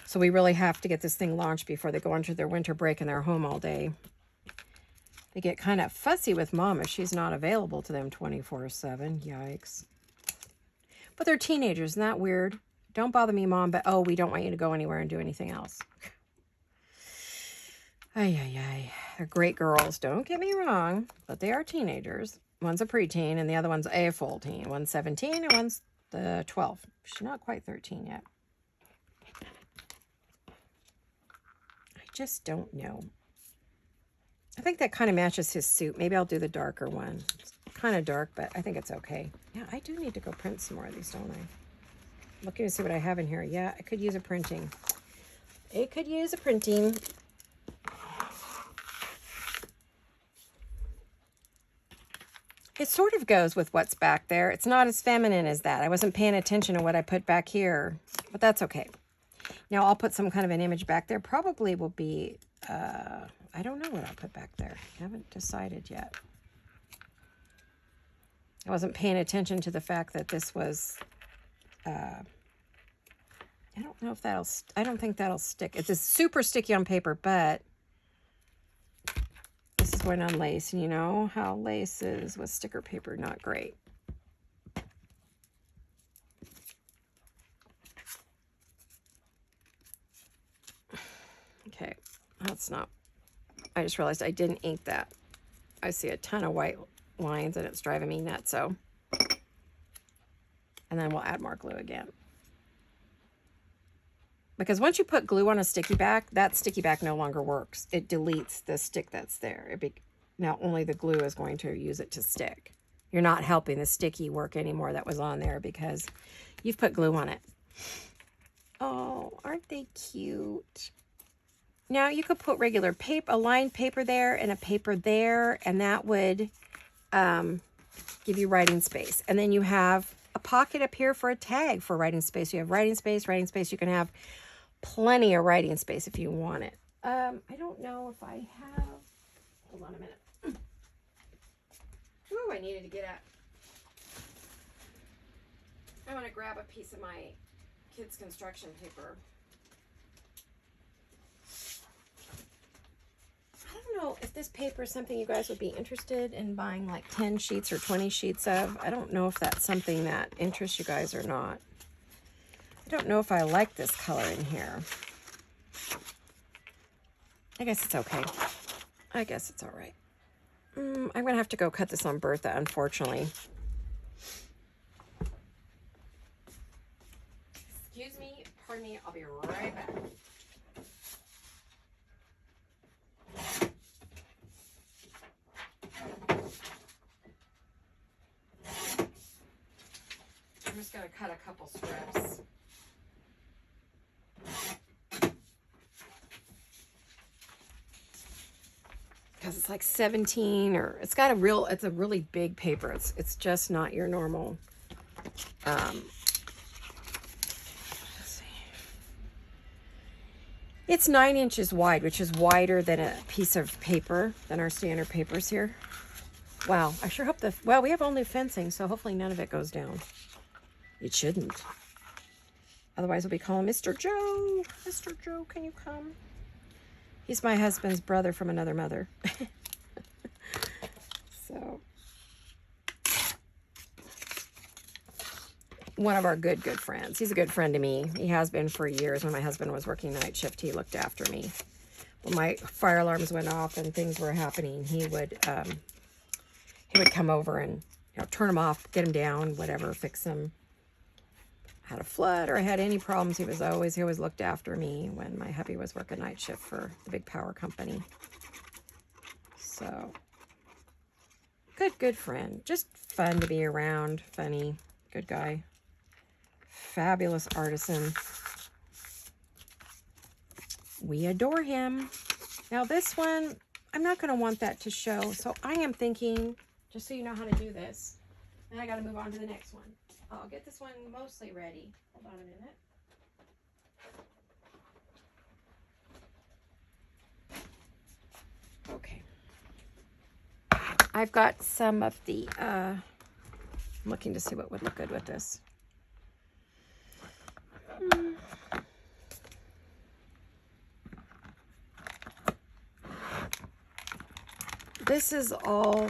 A: So we really have to get this thing launched before they go into their winter break and they're home all day. They get kind of fussy with mom if she's not available to them 24/7. Yikes. But they're teenagers. Isn't that weird? Don't bother me, Mom, but oh, we don't want you to go anywhere and do anything else. Ay, ay, ay. They're great girls. Don't get me wrong, but they are teenagers. One's a preteen and the other one's a full teen. One's 17 and one's 12. She's not quite 13 yet. I just don't know. I think that kind of matches his suit. Maybe I'll do the darker one. It's kind of dark, but I think it's okay. Yeah, I do need to go print some more of these, don't I? Looking to see what I have in here. Yeah, I could use a printing. It could use a printing. It sort of goes with what's back there. It's not as feminine as that. I wasn't paying attention to what I put back here, but that's okay. Now I'll put some kind of an image back there. Probably will be, I don't know what I'll put back there. I haven't decided yet. I wasn't paying attention to the fact that this was, I don't know if that'll, I don't think that'll stick. It's super sticky on paper, but this is going on lace, and you know how lace is with sticker paper, not great. Okay, that's not, I just realized I didn't ink that. I see a ton of white lines and it's driving me nuts, so. And then we'll add more glue again. Because once you put glue on a sticky back, that sticky back no longer works. It deletes the stick that's there. Now only the glue is going to use it to stick. You're not helping the sticky work anymore that was on there because you've put glue on it. Oh, aren't they cute? Now you could put regular paper, a lined paper there and a paper there, and that would give you writing space. And then you have a pocket up here for a tag for writing space. You have writing space, writing space. You can have plenty of writing space if you want it. I don't know if I have, hold on a minute. Ooh, I needed to get up. I want to grab a piece of my kids' construction paper. I don't know if this paper is something you guys would be interested in buying like 10 sheets or 20 sheets of. I don't know if that's something that interests you guys or not. I don't know if I like this color in here. I guess it's okay. I guess it's all right. I'm going to have to go cut this on Bertha, unfortunately. Excuse me, pardon me, I'll be right back. I'm just going to cut a couple strips. Because it's like 17 or it's got a real, it's a really big paper. It's just not your normal, let's see. It's 9 inches wide, which is wider than a piece of paper, than our standard papers here. Wow, I sure hope well, we have only fencing, so hopefully none of it goes down. It shouldn't. Otherwise we'll be calling Mr. Joe. Mr. Joe, can you come? He's my husband's brother from another mother. So, one of our good friends. He's a good friend to me. He has been for years. When my husband was working night shift, he looked after me. When my fire alarms went off and things were happening, he would come over and turn them off, get them down, whatever, fix them. Had a flood or I had any problems, he always looked after me when my hubby was working night shift for the big power company. So, good friend. Just fun to be around. Funny. Good guy. Fabulous artisan. We adore him. Now this one, I'm not going to want that to show. So I am thinking, just so you know how to do this, and I got to move on to the next one. I'll get this one mostly ready. Hold on a minute. Okay. I've got some of the, I'm looking to see what would look good with this. this is all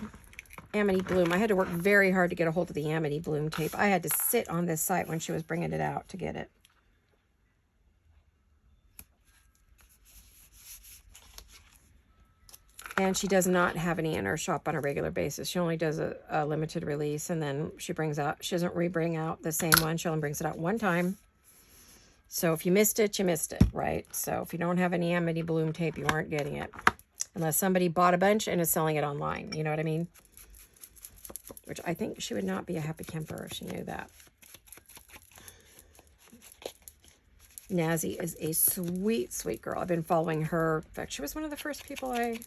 A: Amity Bloom. I had to work very hard to get a hold of the Amity Bloom tape. I had to sit on this site when she was bringing it out to get it. And she does not have any in her shop on a regular basis. She only does a limited release, and then she doesn't re-bring out the same one. She only brings it out one time. So if you missed it, you missed it, right? So if you don't have any Amity Bloom tape, you aren't getting it. Unless somebody bought a bunch and is selling it online. You know what I mean? Which I think she would not be a happy camper if she knew that. Nazi is a sweet, sweet girl. I've been following her. In fact, she was one of the first people I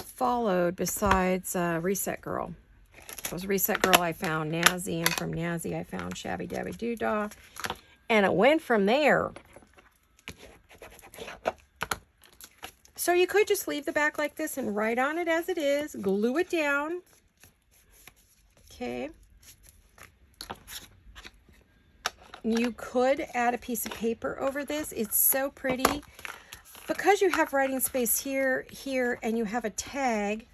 A: followed besides Reset Girl. It was Reset Girl I found Nazi, and from Nazi I found Shabby Dabby Doodah. And it went from there. So you could just leave the back like this and write on it as it is. Glue it down. Okay. You could add a piece of paper over this. It's so pretty. Because you have writing space here, here, and you have a tag,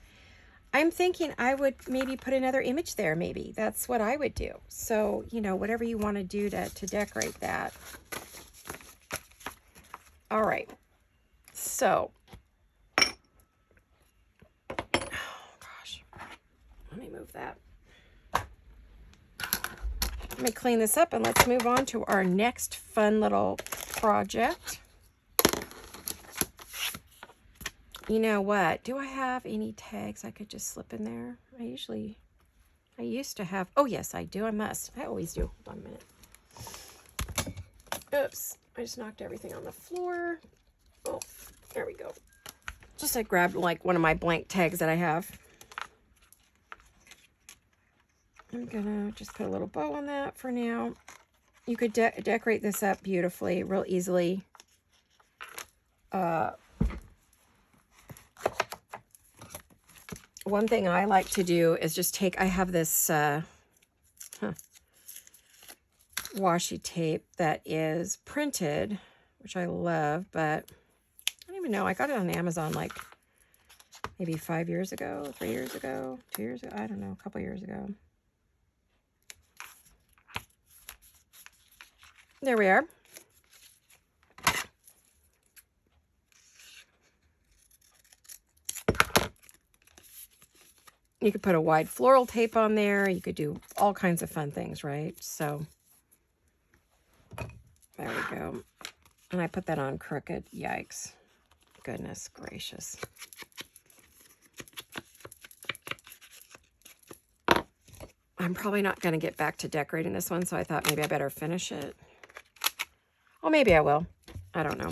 A: I'm thinking I would maybe put another image there, maybe. That's what I would do. So, you know, whatever you want to do to decorate that. All right. So, oh, gosh. Let me move that. Let me clean this up, and let's move on to our next fun little project. You know what? Do I have any tags I could just slip in there? I used to have, oh yes, I do. I must. I always do. 1 minute. Oops. I just knocked everything on the floor. Oh, there we go. Just I grabbed like one of my blank tags that I have. I'm gonna just put a little bow on that for now. You could decorate this up beautifully, real easily. One thing I like to do is just take, I have this washi tape that is printed, which I love, but I don't even know. I got it on Amazon like maybe 5 years ago, 3 years ago, 2 years ago. I don't know, a couple years ago. There we are. You could put a wide floral tape on there. You could do all kinds of fun things, right? So there we go. And I put that on crooked. Yikes. Goodness gracious. I'm probably not going to get back to decorating this one, so I thought maybe I better finish it. Well, maybe I will. I don't know.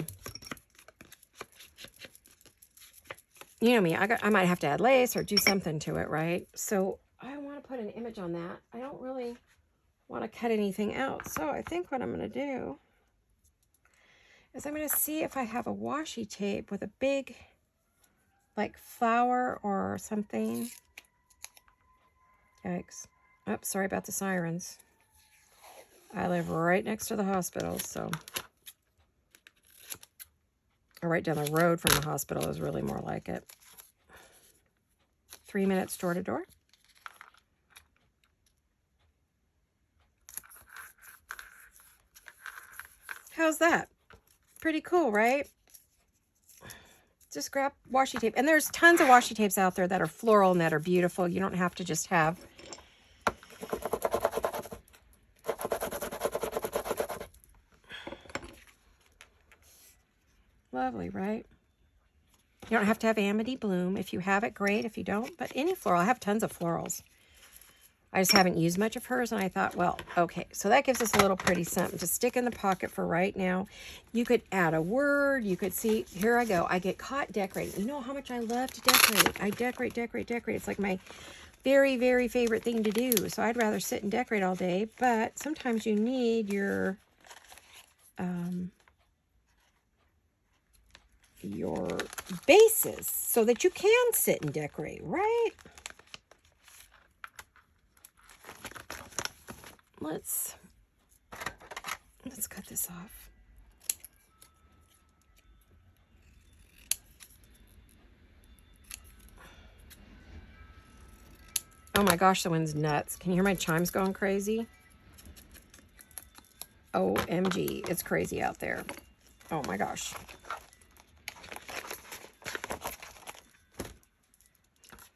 A: You know me, I might have to add lace or do something to it, right? So I want to put an image on that. I don't really want to cut anything out. So I think what I'm going to do is I'm going to see if I have a washi tape with a big, like, flower or something. Yikes. Oh, sorry about the sirens. I live right next to the hospital, so... Or right down the road from the hospital is really more like it. 3 minutes door to door. How's that? Pretty cool, right? Just grab washi tape. And there's tons of washi tapes out there that are floral and that are beautiful. You don't have to just have... Lovely, right? You don't have to have Amity Bloom. If you have it, great. If you don't, but any floral. I have tons of florals. I just haven't used much of hers, and I thought, well, okay. So that gives us a little pretty something to stick in the pocket for right now. You could add a word. You could see, here I go. I get caught decorating. You know how much I love to decorate. I decorate, decorate, decorate. It's like my very, very favorite thing to do. So I'd rather sit and decorate all day, but sometimes you need your bases so that you can sit and decorate, right? Let's cut this off. Oh my gosh, the wind's nuts. Can you hear my chimes going crazy? OMG, it's crazy out there. Oh my gosh.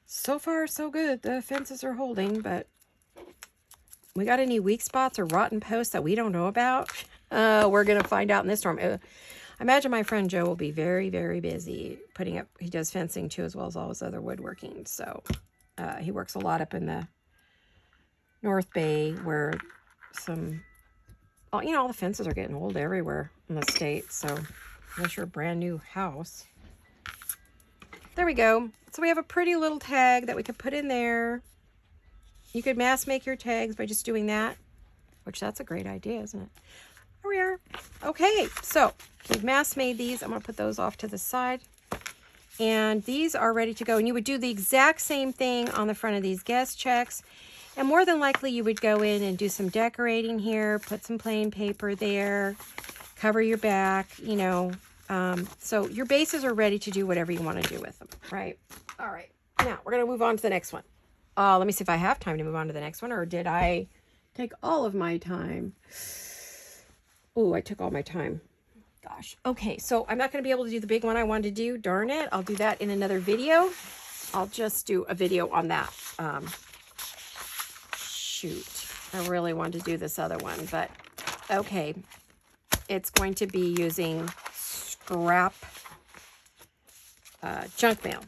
A: So far, so good. The fences are holding, but we got any weak spots or rotten posts that we don't know about? We're going to find out in this storm. I imagine my friend Joe will be very, very busy putting up, he does fencing too, as well as all his other woodworking. So he works a lot up in the North Bay where some, you know, all the fences are getting old everywhere in the state. So unless you're a brand new house. There we go. So we have a pretty little tag that we could put in there. You could mass make your tags by just doing that, which that's a great idea, isn't it? There we are. Okay, so we've mass made these. I'm going to put those off to the side. And these are ready to go. And you would do the exact same thing on the front of these guest checks. And more than likely you would go in and do some decorating here, put some plain paper there, cover your back, you know. So your bases are ready to do whatever you want to do with them, right? All right, now we're going to move on to the next one. Let me see if I have time to move on to the next one, or did I take all of my time? Oh, I took all my time. Gosh. Okay, so I'm not going to be able to do the big one I wanted to do. Darn it. I'll do that in another video. I'll just do a video on that. Shoot. I really wanted to do this other one, but okay. It's going to be using scrap junk mail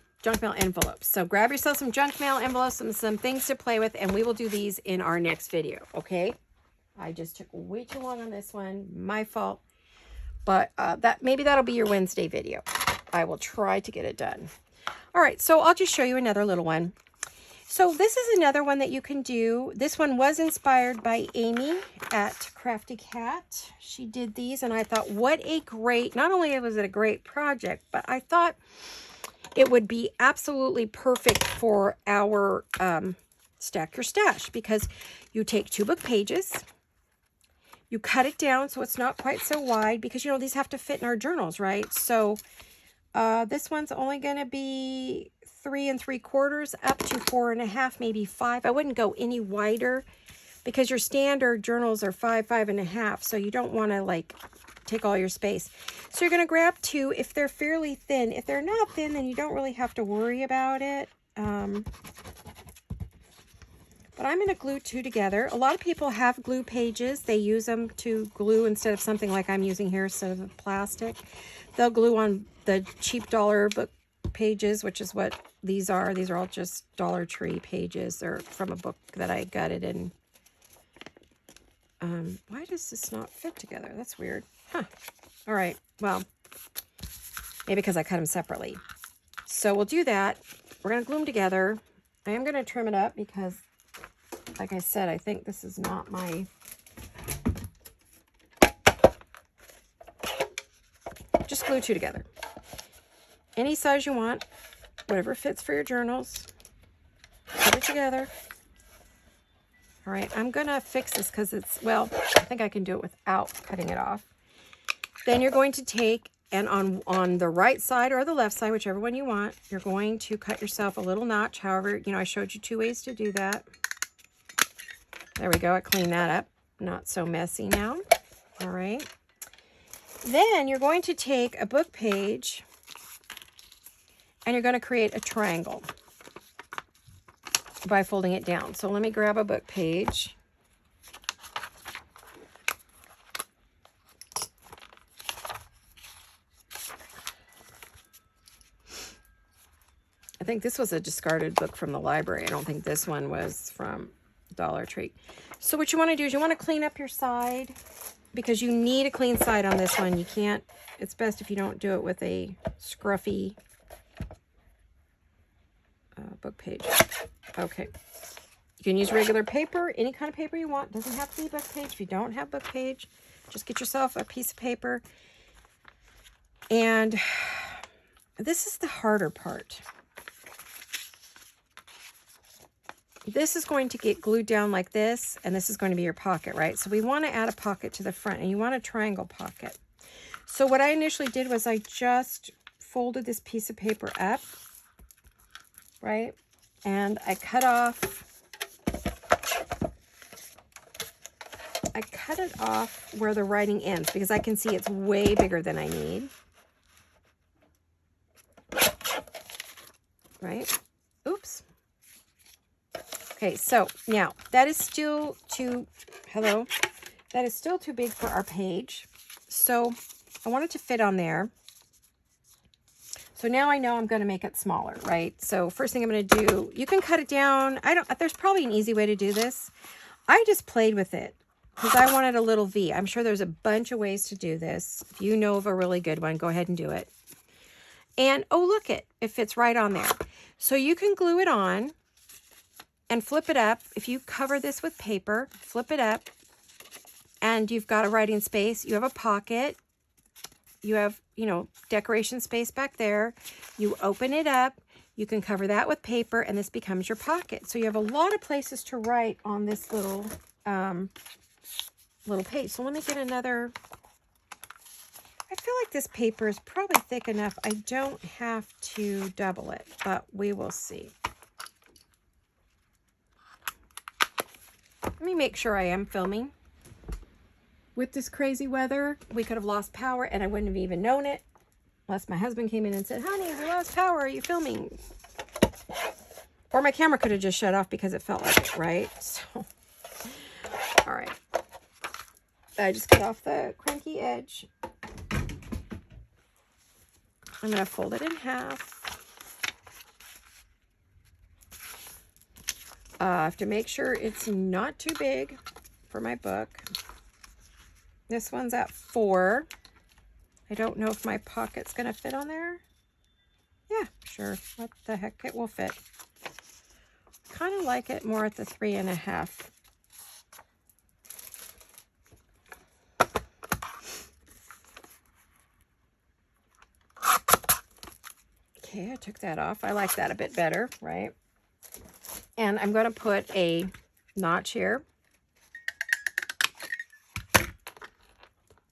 A: envelopes. So grab yourself some junk mail envelopes and some things to play with, and we will do these in our next video, okay? I just took way too long on this one. My fault. But maybe that'll be your Wednesday video. I will try to get it done. All right, so I'll just show you another little one. So this is another one that you can do. This one was inspired by Amy at Crafty Cat. She did these, and I thought, what a great, not only was it a great project, but I thought it would be absolutely perfect for our Stack Your Stash, because you take 2 book pages, you cut it down so it's not quite so wide, because, you know, these have to fit in our journals, right? So this one's only going to be 3 3/4 up to 4 1/2, maybe 5. I wouldn't go any wider because your standard journals are 5 1/2. So you don't want to like take all your space. So you're going to grab 2 if they're fairly thin. If they're not thin, then you don't really have to worry about it. But I'm going to glue 2 together. A lot of people have glue pages. They use them to glue instead of something like I'm using here, instead of plastic. They'll glue on the cheap dollar book pages, which is what these are. These are all just Dollar Tree pages. They're from a book that I gutted in. Why does this not fit together? That's weird. Huh. All right. Well, maybe because I cut them separately. So we'll do that. We're going to glue them together. I am going to trim it up because, like I said, I think this is not my... Just glue 2 together. Any size you want, whatever fits for your journals. Put it together. All right, I'm going to fix this because it's, well, I think I can do it without cutting it off. Then you're going to take, and on the right side or the left side, whichever one you want, you're going to cut yourself a little notch. However, you know, I showed you 2 ways to do that. There we go. I cleaned that up. Not so messy now. All right. Then you're going to take a book page and you're going to create a triangle by folding it down. So let me grab a book page. I think this was a discarded book from the library. I don't think this one was from Dollar Tree. So what you want to do is you want to clean up your side, because you need a clean side on this one. You can't, it's best if you don't do it with a scruffy book page. Okay. You can use regular paper, any kind of paper you want. Doesn't have to be book page. If you don't have book page, just get yourself a piece of paper. And this is the harder part. This is going to get glued down like this, and this is going to be your pocket, right? So we want to add a pocket to the front, and you want a triangle pocket. So what I initially did was I just folded this piece of paper up, right? And I cut off I cut it off where the writing ends because I can see it's way bigger than I need. Right? Oops. Okay, so now that is still too, that is still too big for our page. So I want it to fit on there. So now I know I'm going to make it smaller, right? So first thing I'm going to do, you can cut it down. There's probably an easy way to do this. I just played with it because I wanted a little V. I'm sure there's a bunch of ways to do this. If you know of a really good one, go ahead and do it. And, oh, look, it fits right on there. So you can glue it on and flip it up. If you cover this with paper, flip it up, and you've got a writing space. You have a pocket. You have, decoration space back there. You open it up. You can cover that with paper, and this becomes your pocket. So you have a lot of places to write on this little page. So let me get another. I feel like this paper is probably thick enough. I don't have to double it, but we will see. Let me make sure I am filming. With this crazy weather, we could have lost power and I wouldn't have even known it. Unless my husband came in and said, honey, we lost power. Are you filming? Or my camera could have just shut off because it felt like it, right? So, all right. I just cut off the cranky edge. I'm going to fold it in half. I have to make sure it's not too big for my book. This one's at 4. I don't know if my pocket's going to fit on there. Yeah, sure. What the heck? It will fit. Kind of like it more at the 3.5. Okay, I took that off. I like that a bit better, right? And I'm going to put a notch here.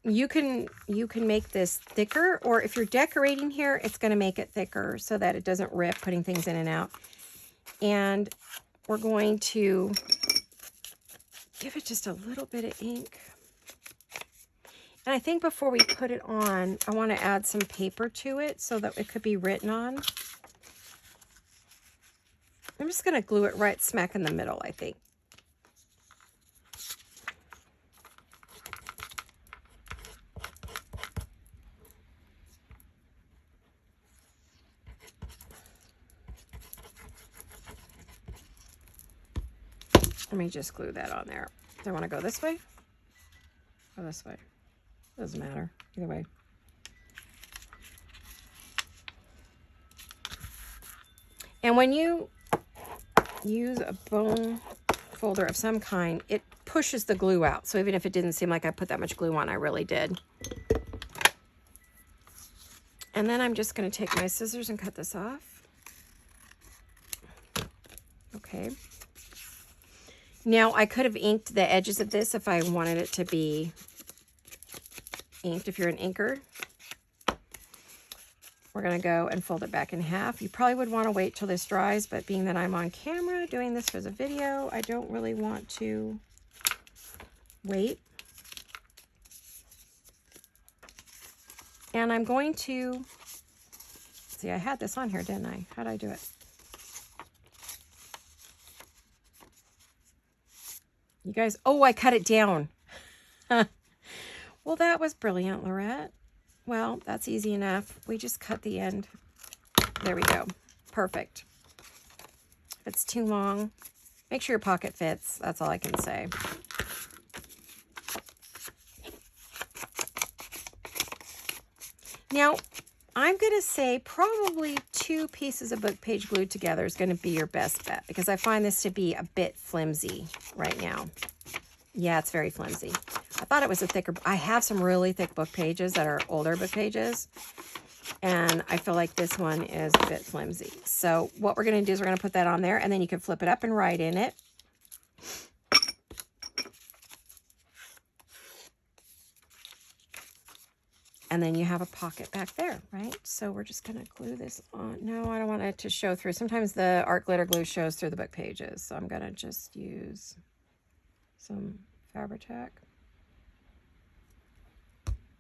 A: You can make this thicker, or if you're decorating here, it's going to make it thicker so that it doesn't rip putting things in and out. And we're going to give it just a little bit of ink. And I think before we put it on, I want to add some paper to it so that it could be written on. I'm just going to glue it right smack in the middle, I think. Let me just glue that on there. Do I want to go this way or this way? Doesn't matter. Either way. And when you use a bone folder of some kind, it pushes the glue out. So even if it didn't seem like I put that much glue on, I really did. And then I'm just going to take my scissors and cut this off. Okay. Now, I could have inked the edges of this if I wanted it to be inked, if you're an inker. We're going to go and fold it back in half. You probably would want to wait till this dries, but being that I'm on camera doing this for the video, I don't really want to wait. And I'm going to, see, I had this on here, didn't I? How did I do it? You guys, oh, I cut it down. Well, that was brilliant, Laurette. Well, that's easy enough. We just cut the end. There we go. Perfect. If it's too long, make sure your pocket fits. That's all I can say. Now, I'm going to say probably 2 pieces of book page glued together is going to be your best bet because I find this to be a bit flimsy right now. Yeah, it's very flimsy. I thought it was a thicker. I have some really thick book pages that are older book pages, and I feel like this one is a bit flimsy. So what we're going to do is we're going to put that on there, and then you can flip it up and write in it. And then you have a pocket back there, right? So we're just going to glue this on. No, I don't want it to show through. Sometimes the art glitter glue shows through the book pages. So I'm going to just use some Fabri-Tac.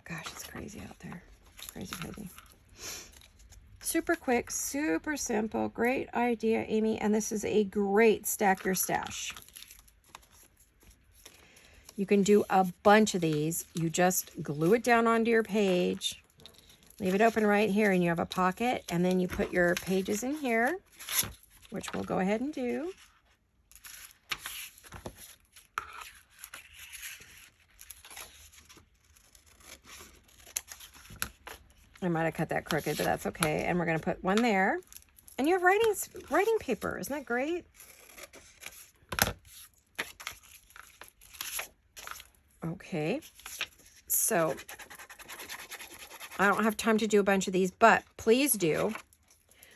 A: Gosh, it's crazy out there. Crazy, crazy. Super quick, super simple. Great idea, Amy. And this is a great stack your stash. You can do a bunch of these. You just glue it down onto your page. Leave it open right here and you have a pocket. And then you put your pages in here, which we'll go ahead and do. I might have cut that crooked, but that's okay. And we're going to put one there. And you have writing paper. Isn't that great? Okay. So I don't have time to do a bunch of these, but please do.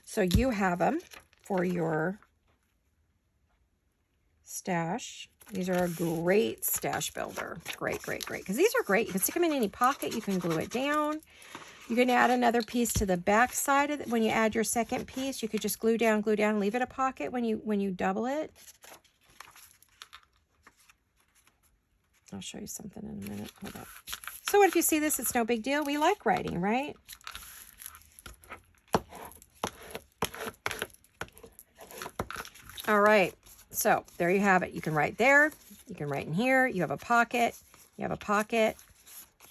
A: So you have them for your stash. These are a great stash builder. Great, great, great. Because these are great. You can stick them in any pocket. You can glue it down. You can add another piece to the back side of it. When you add your second piece, you could just glue down, leave it a pocket when you double it. I'll show you something in a minute. Hold up. So what if you see this? It's no big deal. We like writing, right? All right. So there you have it. You can write there. You can write in here. You have a pocket. You have a pocket.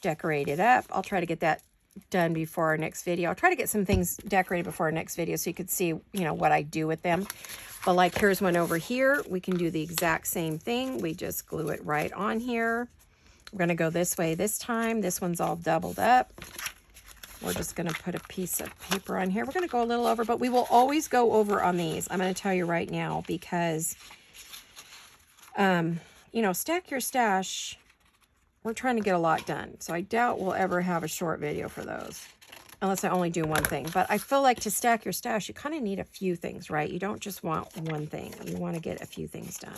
A: Decorate it up. I'll try to get that done before our next video. I'll try to get some things decorated before our next video so you could see, you know, what I do with them. But like here's one over here. We can do the exact same thing. We just glue it right on here. We're going to go this way this time. This one's all doubled up. We're just going to put a piece of paper on here. We're going to go a little over, but we will always go over on these. I'm going to tell you right now because, you know, stack your stash. We're trying to get a lot done. So I doubt we'll ever have a short video for those. Unless I only do one thing. But I feel like to stack your stash, you kind of need a few things, right? You don't just want one thing. You want to get a few things done.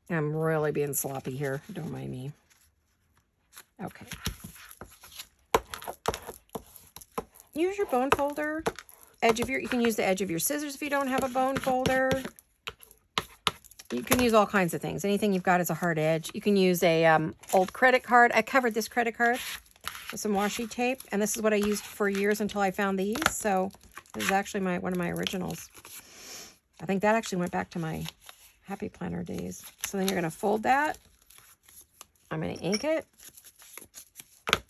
A: I'm really being sloppy here. Don't mind me. Okay. Use your bone folder. You can use the edge of your scissors if you don't have a bone folder. You can use all kinds of things. Anything you've got is a hard edge. You can use a old credit card. I covered this credit card with some washi tape, and this is what I used for years until I found these. So this is actually one of my originals. I think that actually went back to my Happy Planner days. So then you're going to fold that. I'm going to ink it.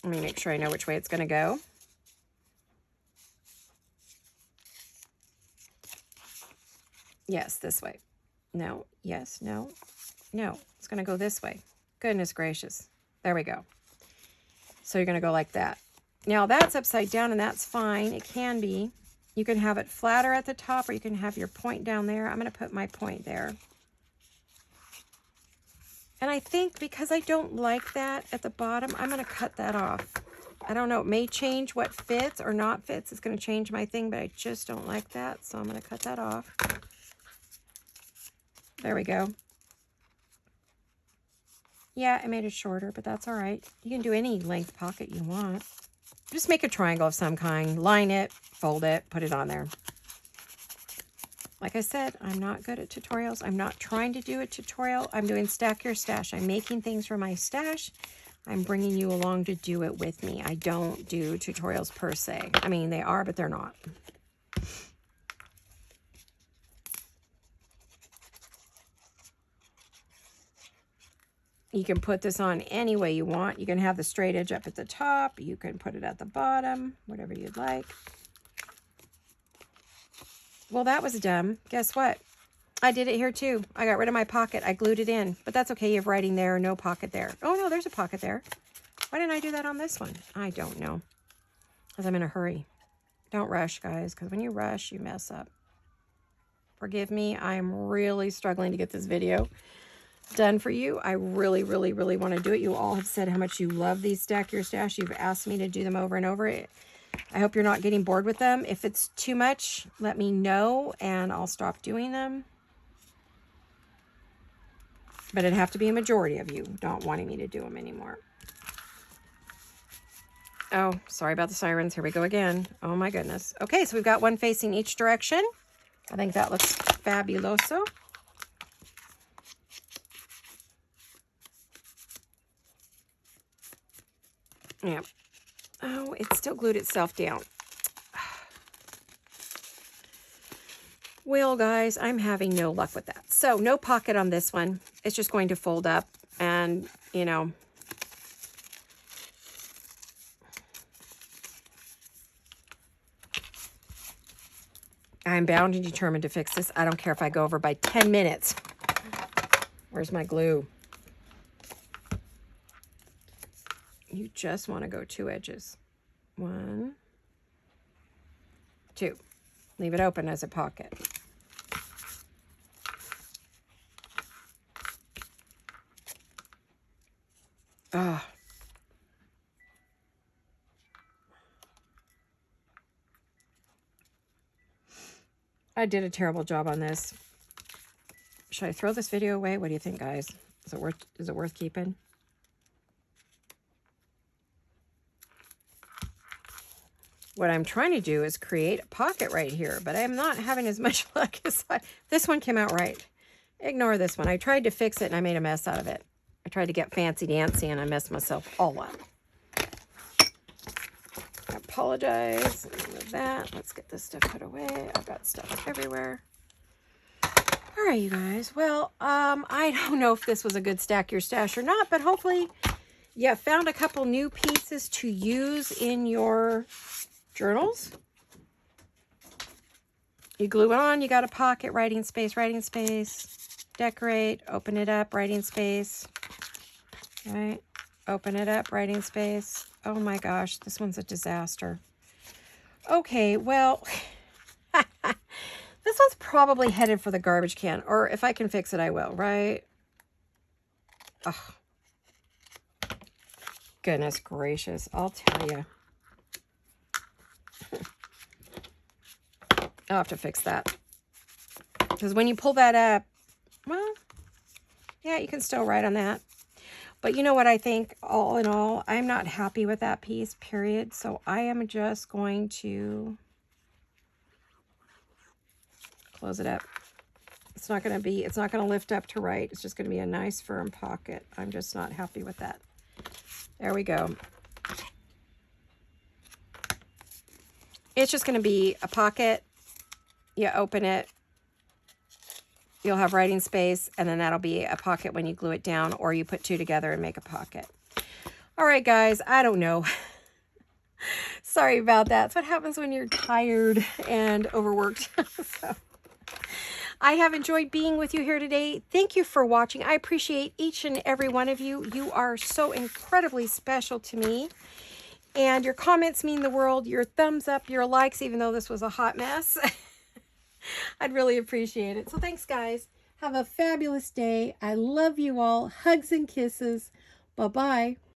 A: Let me make sure I know which way it's going to go. Yes, this way. No, yes, no, no. It's going to go this way. Goodness gracious. There we go. So you're going to go like that. Now that's upside down and that's fine. It can be. You can have it flatter at the top or you can have your point down there. I'm going to put my point there. And I think because I don't like that at the bottom, I'm going to cut that off. I don't know. It may change what fits or not fits. It's going to change my thing, but I just don't like that. So I'm going to cut that off. There we go. Yeah, I made it shorter, but that's all right. You can do any length pocket you want. Just make a triangle of some kind. Line it, fold it, put it on there. Like I said, I'm not good at tutorials. I'm not trying to do a tutorial. I'm doing Stack Your Stash. I'm making things for my stash. I'm bringing you along to do it with me. I don't do tutorials per se. I mean, they are, but they're not. You can put this on any way you want. You can have the straight edge up at the top. You can put it at the bottom, whatever you'd like. Well, that was dumb. Guess what? I did it here too. I got rid of my pocket. I glued it in, but that's okay. You have writing there, no pocket there. Oh no, there's a pocket there. Why didn't I do that on this one? I don't know. Because I'm in a hurry. Don't rush, guys, because when you rush, you mess up. Forgive me. I'm really struggling to get this video done for you. I really, really, really want to do it. You all have said how much you love these Stack Your Stash. You've asked me to do them over and over. I hope you're not getting bored with them. If it's too much, let me know and I'll stop doing them. But it'd have to be a majority of you not wanting me to do them anymore. Oh, sorry about the sirens. Here we go again. Oh my goodness. Okay, so we've got one facing each direction. I think that looks fabuloso. Yeah. Oh, it still glued itself down. Well, guys, I'm having no luck with that. So no pocket on this one. It's just going to fold up and, you know, I'm bound and determined to fix this. I don't care if I go over by 10 minutes. Where's my glue? You just want to go 2 edges. 1, 2. Leave it open as a pocket. Ah. I did a terrible job on this. Should I throw this video away? What do you think, guys? Is it worth keeping? What I'm trying to do is create a pocket right here, but I'm not having as much luck as this one came out right. Ignore this one. I tried to fix it and I made a mess out of it. I tried to get fancy dancy and I messed myself all up. I apologize. With that, let's get this stuff put away. I've got stuff everywhere. All right, you guys. Well, I don't know if this was a good stack your stash or not, but hopefully you found a couple new pieces to use in your journals. You glue it on, you got a pocket, writing space, decorate, open it up, writing space. All right, open it up, writing space. Oh my gosh, this one's a disaster. Okay, well, this one's probably headed for the garbage can, or if I can fix it, I will, right? Oh, goodness gracious, I'll tell you. I'll have to fix that. Because when you pull that up, well, yeah, you can still write on that. But you know what I think, all in all, I'm not happy with that piece, period. So I am just going to close it up. It's not going to lift up to write. It's just going to be a nice firm pocket. I'm just not happy with that. There we go. It's just going to be a pocket. You open it, you'll have writing space, and then that'll be a pocket when you glue it down, or you put 2 together and make a pocket. All right, guys, I don't know. Sorry about that. That's what happens when you're tired and overworked. So, I have enjoyed being with you here today. Thank you for watching. I appreciate each and every one of you. You are so incredibly special to me. And your comments mean the world. Your thumbs up, your likes, even though this was a hot mess. I'd really appreciate it. So thanks, guys. Have a fabulous day. I love you all. Hugs and kisses. Bye-bye.